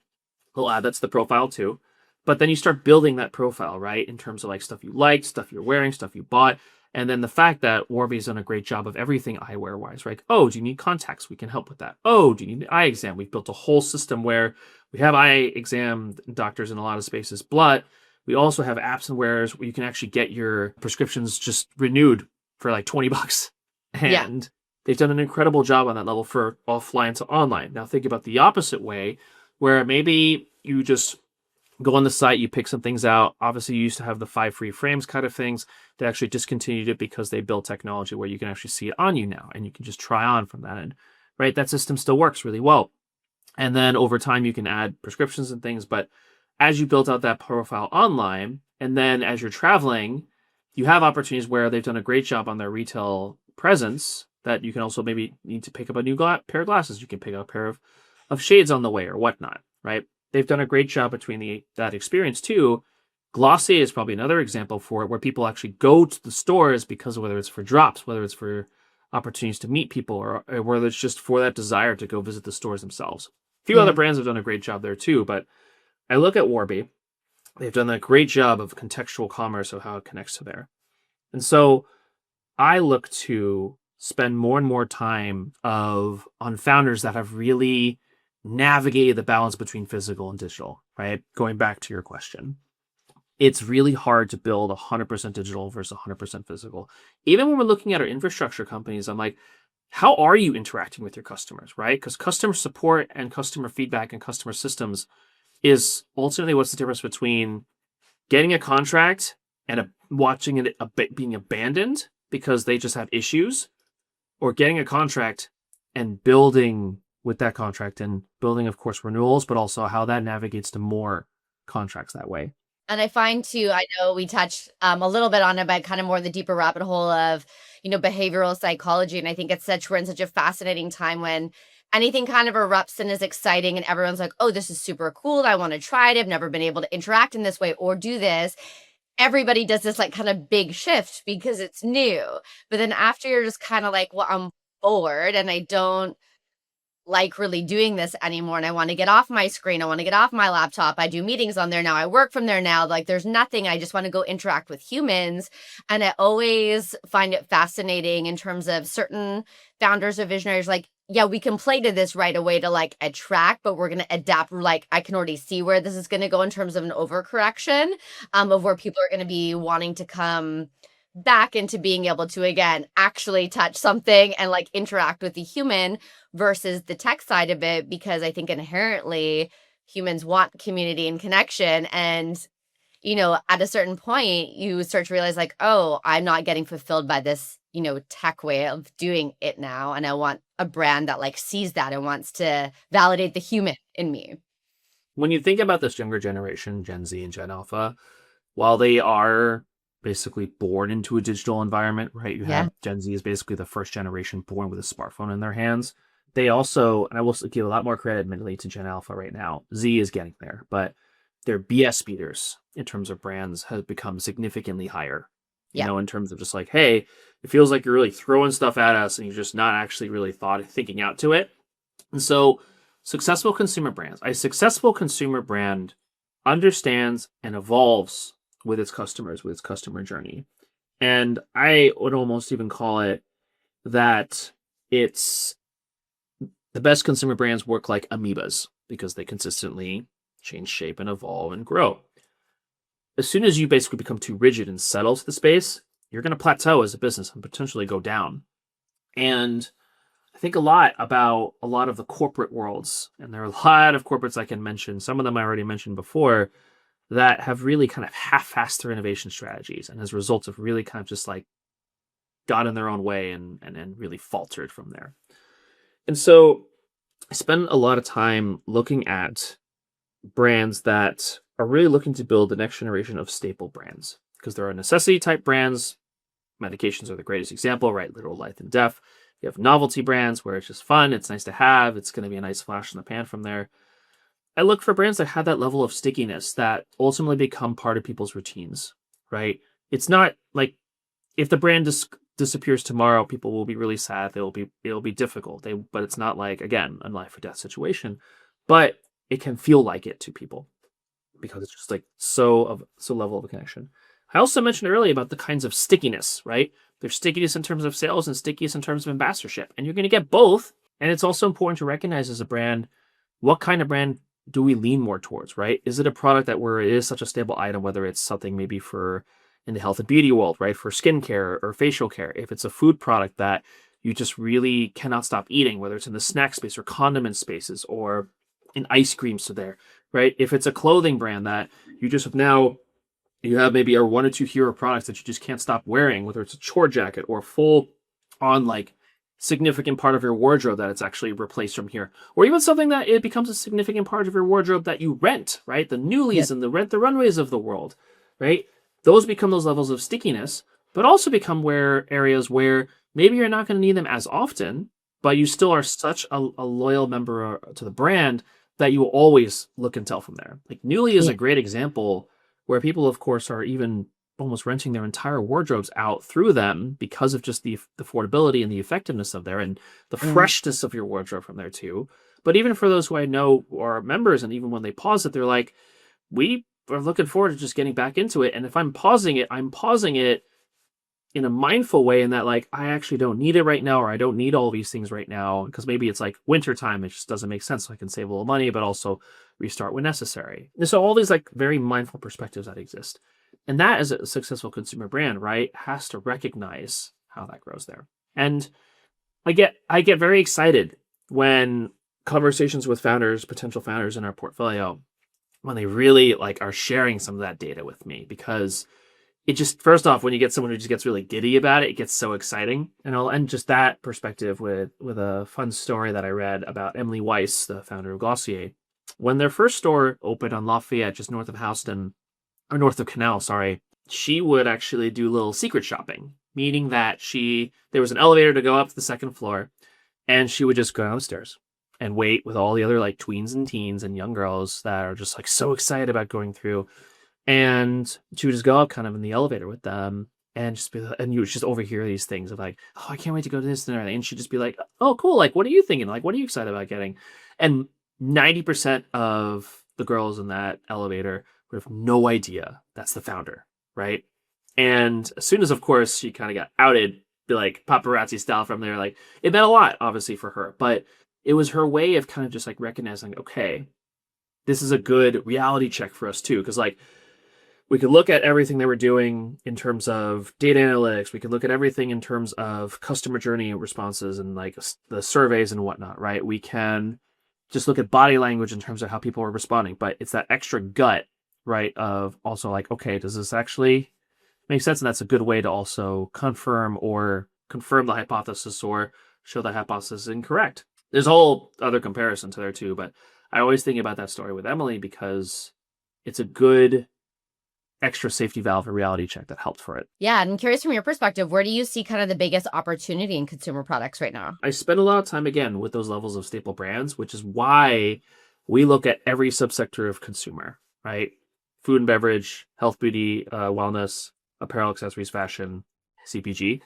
they'll add that to the profile too. But then you start building that profile, right? In terms of like stuff you liked, stuff you're wearing, stuff you bought. And then the fact that Warby's done a great job of everything eyewear-wise, right? Oh, do you need contacts? We can help with that. Oh, do you need an eye exam? We've built a whole system where we have eye exam doctors in a lot of spaces, but we also have apps and wares where you can actually get your prescriptions just renewed for like $20. And they've done an incredible job on that level for offline to online. Now think about the opposite way, where maybe you just go on the site, you pick some things out. Obviously, you used to have the 5 free frames kind of things. They actually discontinued it because they built technology where you can actually see it on you now, and you can just try on from that end, right? That system still works really well. And then over time, you can add prescriptions and things. But as you build out that profile online, and then as you're traveling, you have opportunities where they've done a great job on their retail presence that you can also maybe need to pick up a new pair of glasses. You can pick up a pair of shades on the way or whatnot, right? They've done a great job between that experience too. Glossier is probably another example for it, where people actually go to the stores because of whether it's for drops, whether it's for opportunities to meet people, or whether it's just for that desire to go visit the stores themselves. A few other brands have done a great job there too, but I look at Warby. They've done a great job of contextual commerce of how it connects to there. And so I look to spend more and more time on founders that have really navigated the balance between physical and digital, right? Going back to your question. it's really hard to build 100% digital versus 100% physical. Even when we're looking at our infrastructure companies, I'm like, how are you interacting with your customers, right? Because customer support and customer feedback and customer systems is ultimately what's the difference between getting a contract and watching it being abandoned because they just have issues, or getting a contract and building with that contract and building, of course, renewals, but also how that navigates to more contracts that way. And I find too, I know we touched a little bit on it, but kind of more the deeper rabbit hole of, behavioral psychology. And I think we're in such a fascinating time when anything kind of erupts and is exciting and everyone's like, oh, this is super cool. I want to try it. I've never been able to interact in this way or do this. Everybody does this like kind of big shift because it's new. But then after you're just kind of like, well, I'm bored and I don't like really doing this anymore, and I want to get off my screen. I want to get off my laptop. I do meetings on there now. I work from there now. Like there's nothing. I just want to go interact with humans. And I always find it fascinating in terms of certain founders or visionaries like, yeah, we can play to this right away to like attract, but we're going to adapt. Like I can already see where this is going to go in terms of an overcorrection of where people are going to be wanting to come back into being able to, again, actually touch something and like interact with the human versus the tech side of it, because I think inherently humans want community and connection. And, at a certain point, you start to realize like, oh, I'm not getting fulfilled by this, tech way of doing it now. And I want a brand that like sees that and wants to validate the human in me. When you think about this younger generation, Gen Z and Gen Alpha, while they are basically born into a digital environment, right? You have Gen Z is basically the first generation born with a smartphone in their hands. They also, and I will give a lot more credit admittedly to Gen Alpha right now. Z is getting there, but their BS speeders in terms of brands has become significantly higher. In terms of just like, hey, it feels like you're really throwing stuff at us and you're just not actually really thinking out to it. And so successful consumer brands, a successful consumer brand understands and evolves with its customers, with its customer journey. And I would almost even call it that it's the best consumer brands work like amoebas because they consistently change shape and evolve and grow. As soon as you basically become too rigid and settle to the space, you're going to plateau as a business and potentially go down. And I think a lot about a lot of the corporate worlds, and there are a lot of corporates I can mention. Some of them I already mentioned before, that have really kind of half-assed their innovation strategies and as results of really kind of just like got in their own way and really faltered from there. And so I spend a lot of time looking at brands that are really looking to build the next generation of staple brands because there are necessity type brands. Medications are the greatest example, right? Literal life and death. You have novelty brands where it's just fun. It's nice to have. It's going to be a nice flash in the pan from there. I look for brands that have that level of stickiness that ultimately become part of people's routines, right? It's not like if the brand disappears tomorrow, people will be really sad. It'll be difficult. But it's not like, again, a life or death situation. But it can feel like it to people because it's just like so level of a connection. I also mentioned earlier about the kinds of stickiness, right? There's stickiness in terms of sales and stickiness in terms of ambassadorship. And you're going to get both. And it's also important to recognize as a brand, what kind of brand do we lean more towards, right? Is it a product that where it is such a stable item, whether it's something maybe for in the health and beauty world, right? For skincare or facial care. If it's a food product that you just really cannot stop eating, whether it's in the snack space or condiment spaces or in ice cream, so there, right? If it's a clothing brand that you just you have maybe a one or two hero products that you just can't stop wearing, whether it's a chore jacket or full on like significant part of your wardrobe that it's actually replaced from here, or even something that it becomes a significant part of your wardrobe that you rent, right? The Nuulies and the Rent the Runways of the world, right? Those become those levels of stickiness, but also become areas where maybe you're not going to need them as often, but you still are such a loyal member to the brand that you will always look and tell from there. Like Nuuly is a great example where people, of course, are even almost renting their entire wardrobes out through them because of just the affordability and the effectiveness of there and the freshness of your wardrobe from there too. But even for those who I know are members, and even when they pause it, they're like, we are looking forward to just getting back into it. And if I'm pausing it in a mindful way, in that like I actually don't need it right now, or I don't need all these things right now, because maybe it's like winter time, it just doesn't make sense, so I can save a little money but also restart when necessary. And so all these like very mindful perspectives that exist, and that as a successful consumer brand, right, has to recognize how that grows there. And I get very excited when conversations with founders, potential founders in our portfolio, when they really like are sharing some of that data with me, because it just, first off, when you get someone who just gets really giddy about it, it gets so exciting. And I'll end just that perspective with a fun story that I read about Emily Weiss, the founder of Glossier. When their first store opened on Lafayette, just north of Houston, or north of Canal, sorry, she would actually do little secret shopping, meaning that there was an elevator to go up to the second floor, and she would just go downstairs and wait with all the other like tweens and teens and young girls that are just like so excited about going through. And she would just go up kind of in the elevator with them, and just be, and you would just overhear these things of like, oh, I can't wait to go to this and everything. And she'd just be like, oh, cool. Like, what are you thinking? Like, what are you excited about getting? And 90% of the girls in that elevator would have no idea that's the founder, right? And as soon as, of course, she kind of got outed, be like paparazzi style from there, like it meant a lot, obviously, for her. But it was her way of kind of just like recognizing, okay, this is a good reality check for us too. Because like we could look at everything they were doing in terms of data analytics. We could look at everything in terms of customer journey responses and like the surveys and whatnot, right? We can just look at body language in terms of how people are responding. But it's that extra gut, right, of also like, okay, does this actually make sense? And that's a good way to also confirm the hypothesis or show the hypothesis is incorrect. There's a whole other comparison to there too, but I always think about that story with Emily because it's a good extra safety valve, a reality check that helped for it. Yeah, and I'm curious from your perspective, where do you see kind of the biggest opportunity in consumer products right now? I spend a lot of time, again, with those levels of staple brands, which is why we look at every subsector of consumer, right? Food and beverage, health, beauty, wellness, apparel, accessories, fashion, CPG.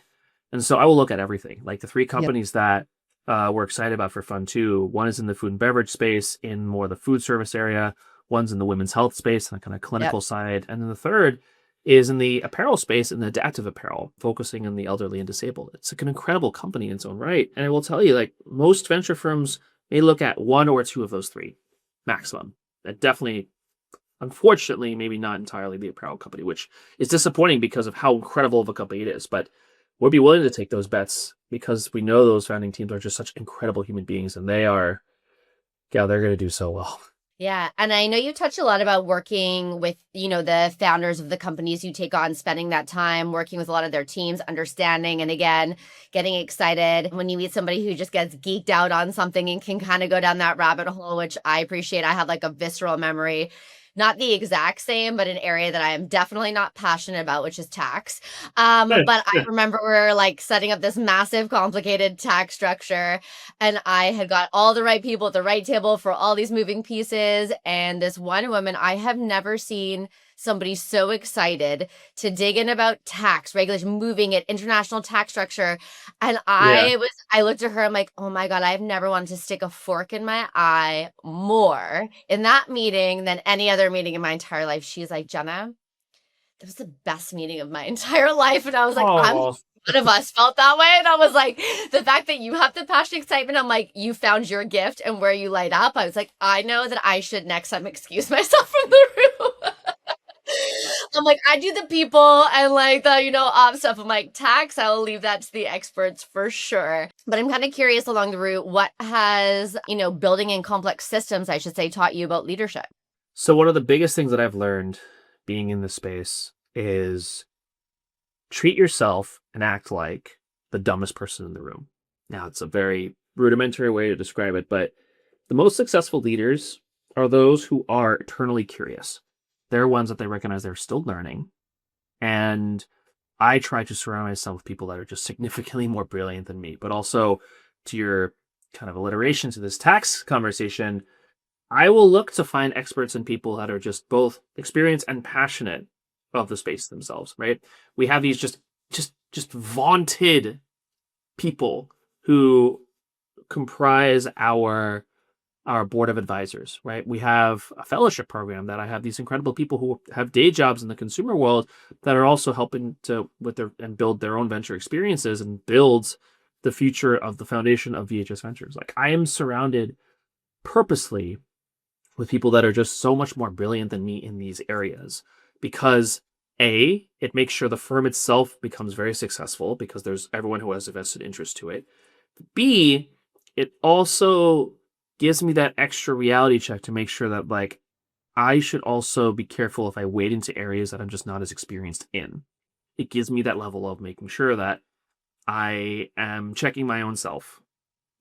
And so I will look at everything. Like the three companies that we're excited about for Fund 2, one is in the food and beverage space, in more the food service area. One's in the women's health space, on the kind of clinical side. And then the third is in the apparel space, in the adaptive apparel, focusing on the elderly and disabled. It's like an incredible company in its own right. And I will tell you, like most venture firms may look at one or two of those three maximum. That definitely, unfortunately, maybe not entirely the apparel company, which is disappointing because of how incredible of a company it is. But we'll be willing to take those bets because we know those founding teams are just such incredible human beings, and they're going to do so well. Yeah. And I know you touched a lot about working with, the founders of the companies you take on, spending that time working with a lot of their teams, understanding, and again, getting excited when you meet somebody who just gets geeked out on something and can kind of go down that rabbit hole, which I appreciate. I have like a visceral memory. Not the exact same, but an area that I am definitely not passionate about, which is tax. But I remember we were like setting up this massive, complicated tax structure, and I had got all the right people at the right table for all these moving pieces. And this one woman, I have never seen somebody so excited to dig in about tax regulation, moving it, international tax structure. And I looked at her, I'm like, oh my God, I've never wanted to stick a fork in my eye more in that meeting than any other meeting in my entire life. She's like, Jenna, that was the best meeting of my entire life. And I was like, none of us felt that way. And I was like, the fact that you have the passion, excitement, I'm like, you found your gift and where you light up. I was like, I know that I should next time excuse myself from the room. I'm like, I do the people and like the, ops stuff. I'm like, tax, I'll leave that to the experts for sure. But I'm kind of curious along the route, what has, building in complex systems, I should say, taught you about leadership? So one of the biggest things that I've learned being in this space is treat yourself and act like the dumbest person in the room. Now, it's a very rudimentary way to describe it, but the most successful leaders are those who are eternally curious. They're ones that they recognize they're still learning. And I try to surround myself with people that are just significantly more brilliant than me. But also, to your kind of alliteration to this tax conversation, I will look to find experts and people that are just both experienced and passionate of the space themselves, right? We have these just vaunted people who comprise our our board of advisors, right? We have a fellowship program that I have these incredible people who have day jobs in the consumer world that are also helping to with their and build their own venture experiences and builds the future of the foundation of VHS Ventures. Like I am surrounded purposely with people that are just so much more brilliant than me in these areas because A, it makes sure the firm itself becomes very successful because there's everyone who has a vested interest to it. B, it also gives me that extra reality check to make sure that like I should also be careful if I wade into areas that I'm just not as experienced in. It gives me that level of making sure that I am checking my own self.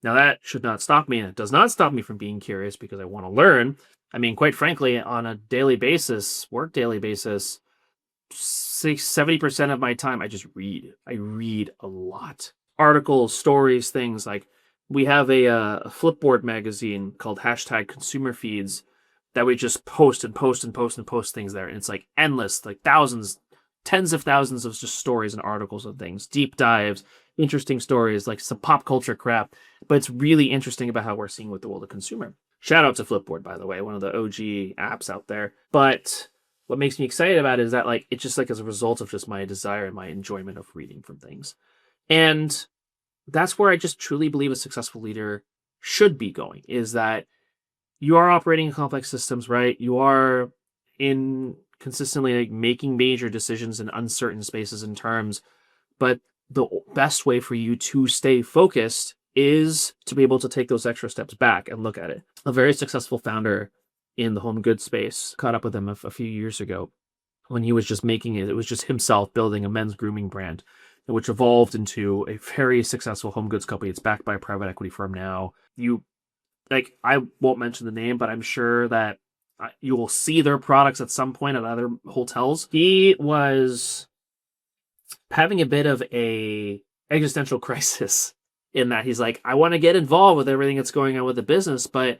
Now that should not stop me, and it does not stop me from being curious because I want to learn. I mean, quite frankly, on a daily basis, work daily basis, 70% of my time I just read. I read a lot. Articles, stories, things like we have a Flipboard magazine called hashtag Consumer Feeds that we just post and post and post and post things there. And it's like endless, like thousands, tens of thousands of just stories and articles and things, deep dives, interesting stories, like some pop culture crap. But it's really interesting about how we're seeing with the world of consumer. Shout out to Flipboard, by the way, one of the OG apps out there. But what makes me excited about it is that like it's just like as a result of just my desire and my enjoyment of reading from things. And that's where I just truly believe a successful leader should be going, is that you are operating in complex systems, right? You are in consistently like making major decisions in uncertain spaces and terms, but the best way for you to stay focused is to be able to take those extra steps back and look at it. A very successful founder in the home goods space, caught up with him a few years ago when he was just making it. It was just himself building a men's grooming brand, which evolved into a very successful home goods company. It's backed by a private equity firm now. I won't mention the name, but I'm sure that you will see their products at some point at other hotels. He was having a bit of a existential crisis in that he's like, I want to get involved with everything that's going on with the business, but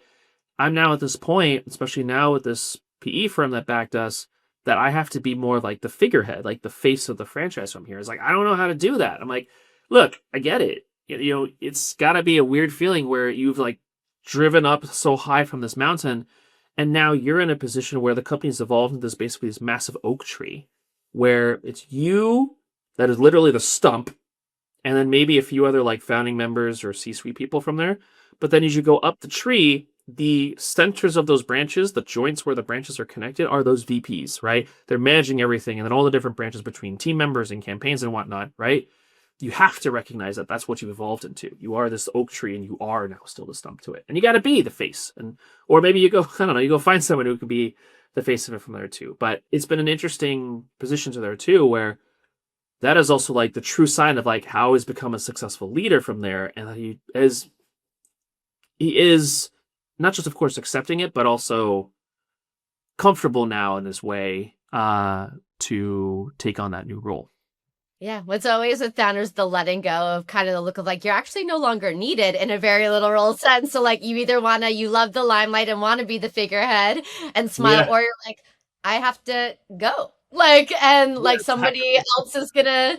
I'm now at this point, especially now with this PE firm that backed us, that I have to be more like the figurehead, like the face of the franchise from here. It's like, I don't know how to do that. I'm like, look, I get it. You know, it's got to be a weird feeling where you've like driven up so high from this mountain, and now you're in a position where the company's evolved into basically this massive oak tree, where it's you that is literally the stump, and then maybe a few other like founding members or C-suite people from there. But then as you go up the tree, the centers of those branches, the joints where the branches are connected, are those VPs, right? They're managing everything, and then all the different branches between team members and campaigns and whatnot, right? You have to recognize that that's what you've evolved into. You are this oak tree, and you are now still the stump to it. And you got to be the face, or maybe you go, I don't know, you go find someone who can be the face of it from there too. But it's been an interesting position to there too, where that is also like the true sign of like how he's become a successful leader from there, and that he is not just, of course, accepting it, but also comfortable now in this way to take on that new role. Yeah, what's always with founders, the letting go of kind of the look of like, you're actually no longer needed in a very literal sense. So like you either you love the limelight and want to be the figurehead and smile, or you're like, I have to go. Somebody else is gonna,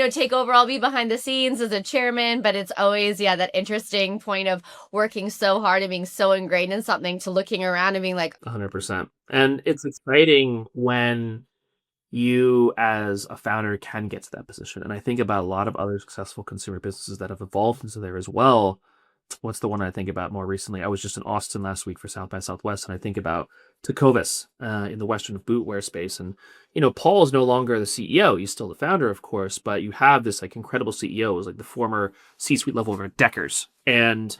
take over. I'll be behind the scenes as a chairman, but it's always, that interesting point of working so hard and being so ingrained in something to looking around and being like 100%. And it's exciting when you as a founder can get to that position. And I think about a lot of other successful consumer businesses that have evolved into there as well. What's the one I think about more recently? I was just in Austin last week for South by Southwest, and I think about Tecovas in the Western bootwear space. And, Paul is no longer the CEO. He's still the founder, of course, but you have this like incredible CEO who's like the former C-suite level of Deckers. And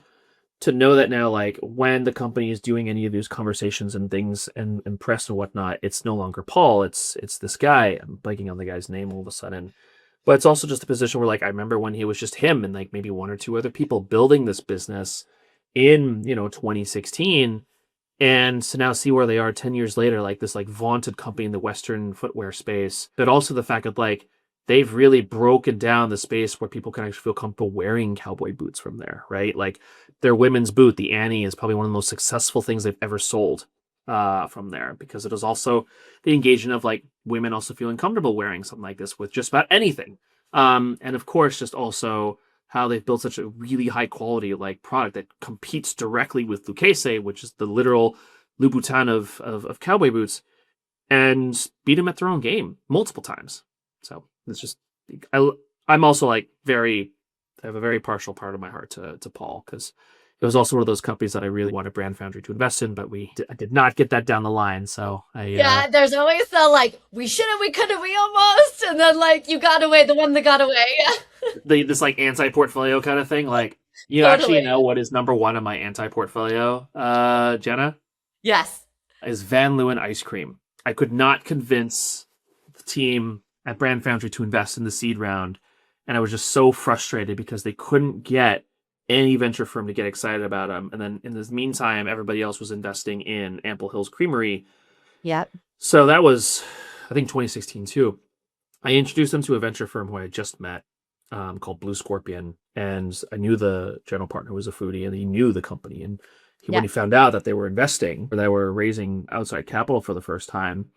to know that now, like when the company is doing any of these conversations and things and press and whatnot, it's no longer Paul. It's this guy. I'm blanking on the guy's name all of a sudden. But it's also just a position where, like, I remember when he was just him and, like, maybe one or two other people building this business in, 2016. And to now see where they are 10 years later, like, this, like, vaunted company in the Western footwear space. But also the fact that, like, they've really broken down the space where people can actually feel comfortable wearing cowboy boots from there, right? Like, their women's boot, the Annie, is probably one of the most successful things they've ever sold from there, because it is also the engagement of like women also feeling comfortable wearing something like this with just about anything. And of course, just also how they've built such a really high quality like product that competes directly with Lucchese, which is the literal Louboutin of cowboy boots, and beat them at their own game multiple times. So it's just, I'm also like I have a very partial part of my heart to Paul, because it was also one of those companies that I really wanted Brand Foundry to invest in, but I did not get that down the line. So Yeah, there's always the like, we should have, we could have, we almost, and then like you got away, the one that got away. this like anti-portfolio kind of thing. Like, you Totally. actually know what is number one on my anti-portfolio, Jenna? Yes. Is Van Leeuwen ice cream. I could not convince the team at Brand Foundry to invest in the seed round, and I was just so frustrated because they couldn't get any venture firm to get excited about them. And then in the meantime, everybody else was investing in Ample Hills Creamery. Yep. So that was, I think, 2016 too. I introduced them to a venture firm who I had just met, called Blue Scorpion, and I knew the general partner was a foodie, and he knew the company. And when he found out that they were investing, or they were raising outside capital for the first time,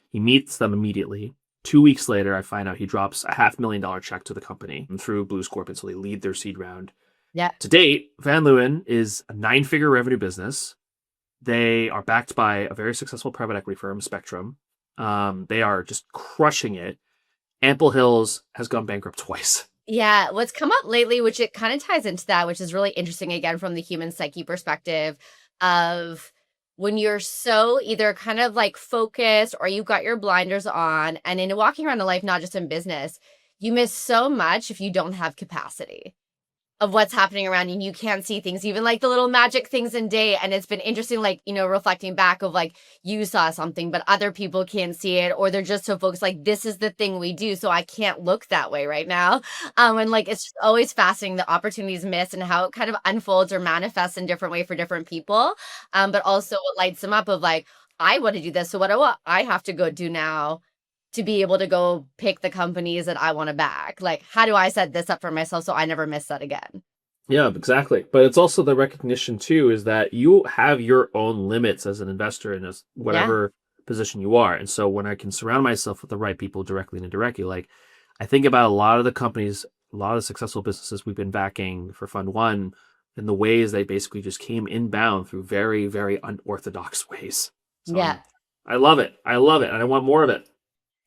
he meets them immediately. 2 weeks later, I find out he drops a $500,000 check to the company through Blue Scorpion, so they lead their seed round. Yeah. To date, Van Leeuwen is a 9-figure revenue business. They are backed by a very successful private equity firm, Spectrum. They are just crushing it. Ample Hills has gone bankrupt twice. Yeah, what's come up lately, which it kind of ties into that, which is really interesting, again, from the human psyche perspective of when you're so either kind of like focused or you've got your blinders on, and in walking around in life, not just in business, you miss so much if you don't have capacity of what's happening around you, and you can't see things, even like the little magic things in day. And it's been interesting, like, you know, reflecting back of like, you saw something, but other people can't see it, or they're just so focused, like, this is the thing we do, so I can't look that way right now. And like, it's just always fascinating the opportunities missed and how it kind of unfolds or manifests in different way for different people. But also what lights them up of like, I want to do this, so what do I have to go do now to be able to go pick the companies that I want to back? Like, how do I set this up for myself so I never miss that again? Yeah, exactly. But it's also the recognition too, is that you have your own limits as an investor in whatever position you are. And so when I can surround myself with the right people directly and indirectly, like I think about a lot of the companies, a lot of the successful businesses we've been backing for Fund One, and the ways they basically just came inbound through very, very unorthodox ways. So I love it. I love it. And I want more of it.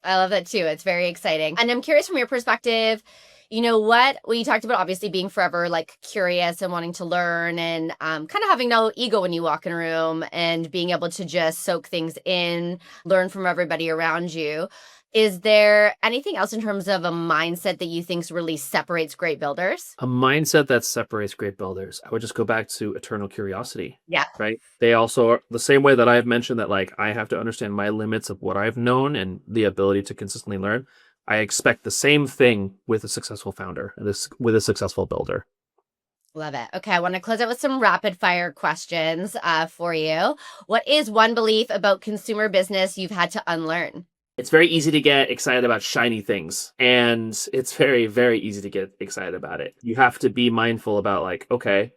I love that too. It's very exciting. And I'm curious from your perspective, you know, what you talked about, obviously being forever like curious and wanting to learn, and kind of having no ego when you walk in a room and being able to just soak things in, learn from everybody around you. Is there anything else in terms of a mindset that you think really separates great builders? A mindset that separates great builders, I would just go back to eternal curiosity. Yeah. Right? They also are the same way that I've mentioned that like I have to understand my limits of what I've known and the ability to consistently learn. I expect the same thing with a successful founder and with a successful builder. Love it. Okay, I want to close out with some rapid fire questions for you. What is one belief about consumer business you've had to unlearn? It's very easy to get excited about shiny things, and it's very, very easy to get excited about it. You have to be mindful about like, okay,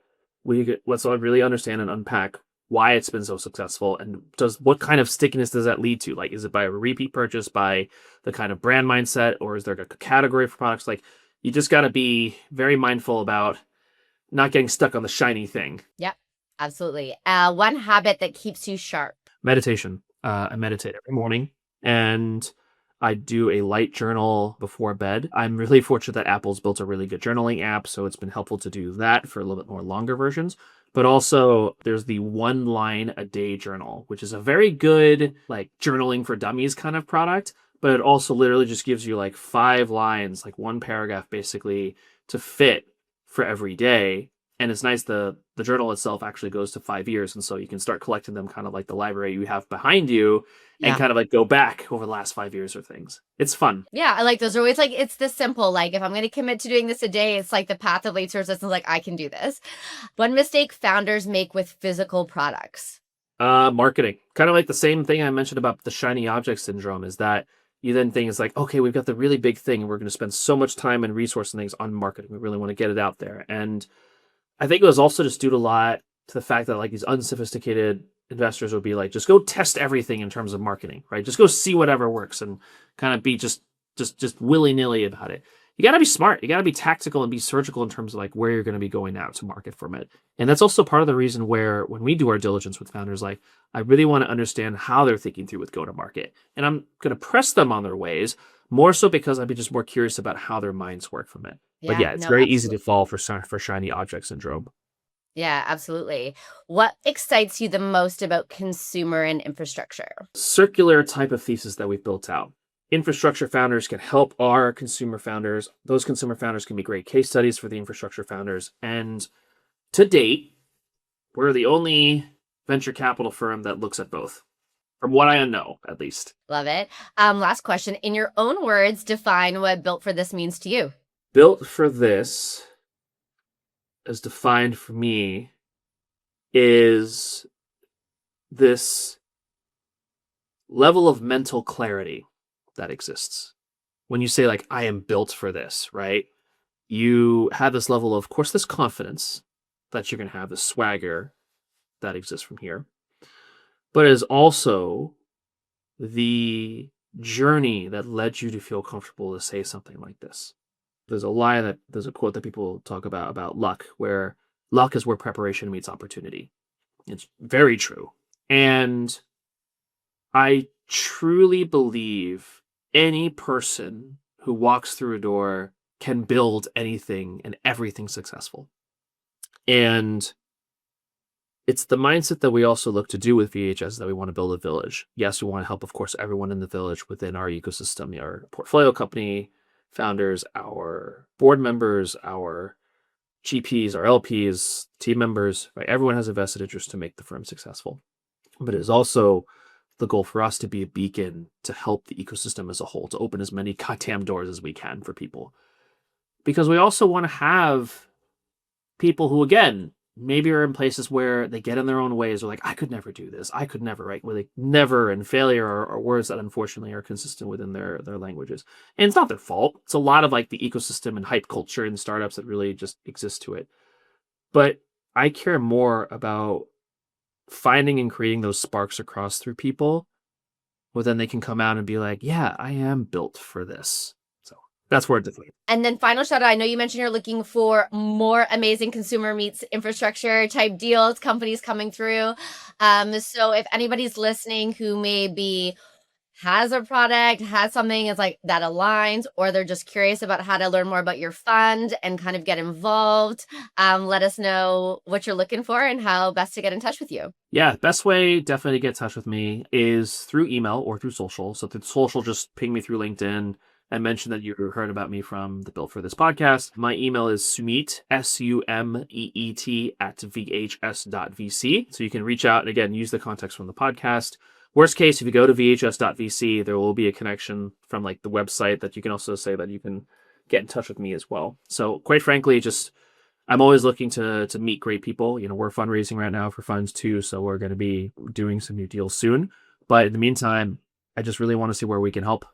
let's all really understand and unpack why it's been so successful, and what kind of stickiness does that lead to? Like, is it by a repeat purchase, by the kind of brand mindset, or is there a category for products? Like, you just got to be very mindful about not getting stuck on the shiny thing. Yep, absolutely. One habit that keeps you sharp. Meditation. I meditate every morning, and I do a light journal before bed. I'm really fortunate that Apple's built a really good journaling app, so it's been helpful to do that for a little bit more longer versions. But also there's the 1 line a day journal, which is a very good like journaling for dummies kind of product, but it also literally just gives you like 5 lines, like 1 paragraph basically to fit for every day. And it's nice, the journal itself actually goes to 5 years, and so you can start collecting them kind of like the library you have behind you, and kind of like go back over the last 5 years or things. It's fun. Yeah, I like those. Are always like, it's this simple. Like, if I'm going to commit to doing this a day, it's like the path of least resistance. Like, I can do this. One mistake founders make with physical products. Marketing. Kind of like the same thing I mentioned about the shiny object syndrome, is that you then think it's like, okay, we've got the really big thing, and we're going to spend so much time and resource and things on marketing. We really want to get it out there. And I think it was also just due to a lot to the fact that like these unsophisticated investors would be like, just go test everything in terms of marketing, right? Just go see whatever works and kind of be just willy-nilly about it. you got to be smart. You got to be tactical and be surgical in terms of like where you're going to be going out to market from it. And that's also part of the reason where when we do our diligence with founders, like I really want to understand how they're thinking through with go to market. And I'm going to press them on their ways more so because I'd be just more curious about how their minds work from it. But yeah, it's no, very easy to absolutely. fall for shiny object syndrome. Yeah, absolutely. What excites you the most about consumer and infrastructure? Circular type of thesis that we've built out. Infrastructure founders can help our consumer founders. Those consumer founders can be great case studies for the infrastructure founders. And to date, we're the only venture capital firm that looks at both, from what I know, at least. Love it. Last question. In your own words, define what Built for This means to you. Built for This, as defined for me, is this level of mental clarity that exists. When you say like, I am built for this, right? You have this level of course, this confidence that you're going to have, the swagger that exists from here. But it is also the journey that led you to feel comfortable to say something like this. There's a quote that people talk about luck, where luck is where preparation meets opportunity. It's very true. And I truly believe any person who walks through a door can build anything and everything successful. And it's the mindset that we also look to do with VHS, that we want to build a village. Yes, we want to help, of course, everyone in the village within our ecosystem, our portfolio company founders, our board members, our GPs, our LPs, team members, right? Everyone has a vested interest to make the firm successful. But it is also the goal for us to be a beacon to help the ecosystem as a whole, to open as many goddamn doors as we can for people. Because we also want to have people who, again, maybe are in places where they get in their own ways, or like, I could never do this. I could never, right? Where like never and failure are words that unfortunately are consistent within their languages. And it's not their fault. It's a lot of like the ecosystem and hype culture and startups that really just exist to it. But I care more about finding and creating those sparks across through people, well, then they can come out and be like, yeah, I am built for this. So that's where it's deflated. And then final shout out, I know you mentioned you're looking for more amazing consumer meets infrastructure type deals, companies coming through. So if anybody's listening who maybe has a product, has something is like that aligns, or they're just curious about how to learn more about your fund and kind of get involved, let us know what you're looking for and how best to get in touch with you. Yeah, best way definitely to get in touch with me is through email or through social. So through social, just ping me through LinkedIn and mention that you heard about me from the Built for This podcast. My email is Sumeet, SUMEET @VHS.VC. So you can reach out and again, use the context from the podcast. Worst case, if you go to VHS.VC, there will be a connection from like the website that you can also say that you can get in touch with me as well. So quite frankly, just I'm always looking to meet great people. You know, we're fundraising right now for funds too, so we're going to be doing some new deals soon. But in the meantime, I just really want to see where we can help.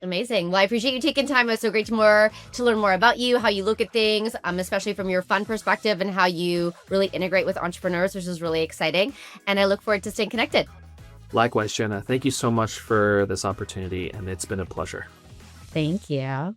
Amazing. Well, I appreciate you taking time. It was so great to learn more about you, how you look at things, especially from your fund perspective and how you really integrate with entrepreneurs, which is really exciting. And I look forward to staying connected. Likewise, Jenna, thank you so much for this opportunity, and it's been a pleasure. Thank you.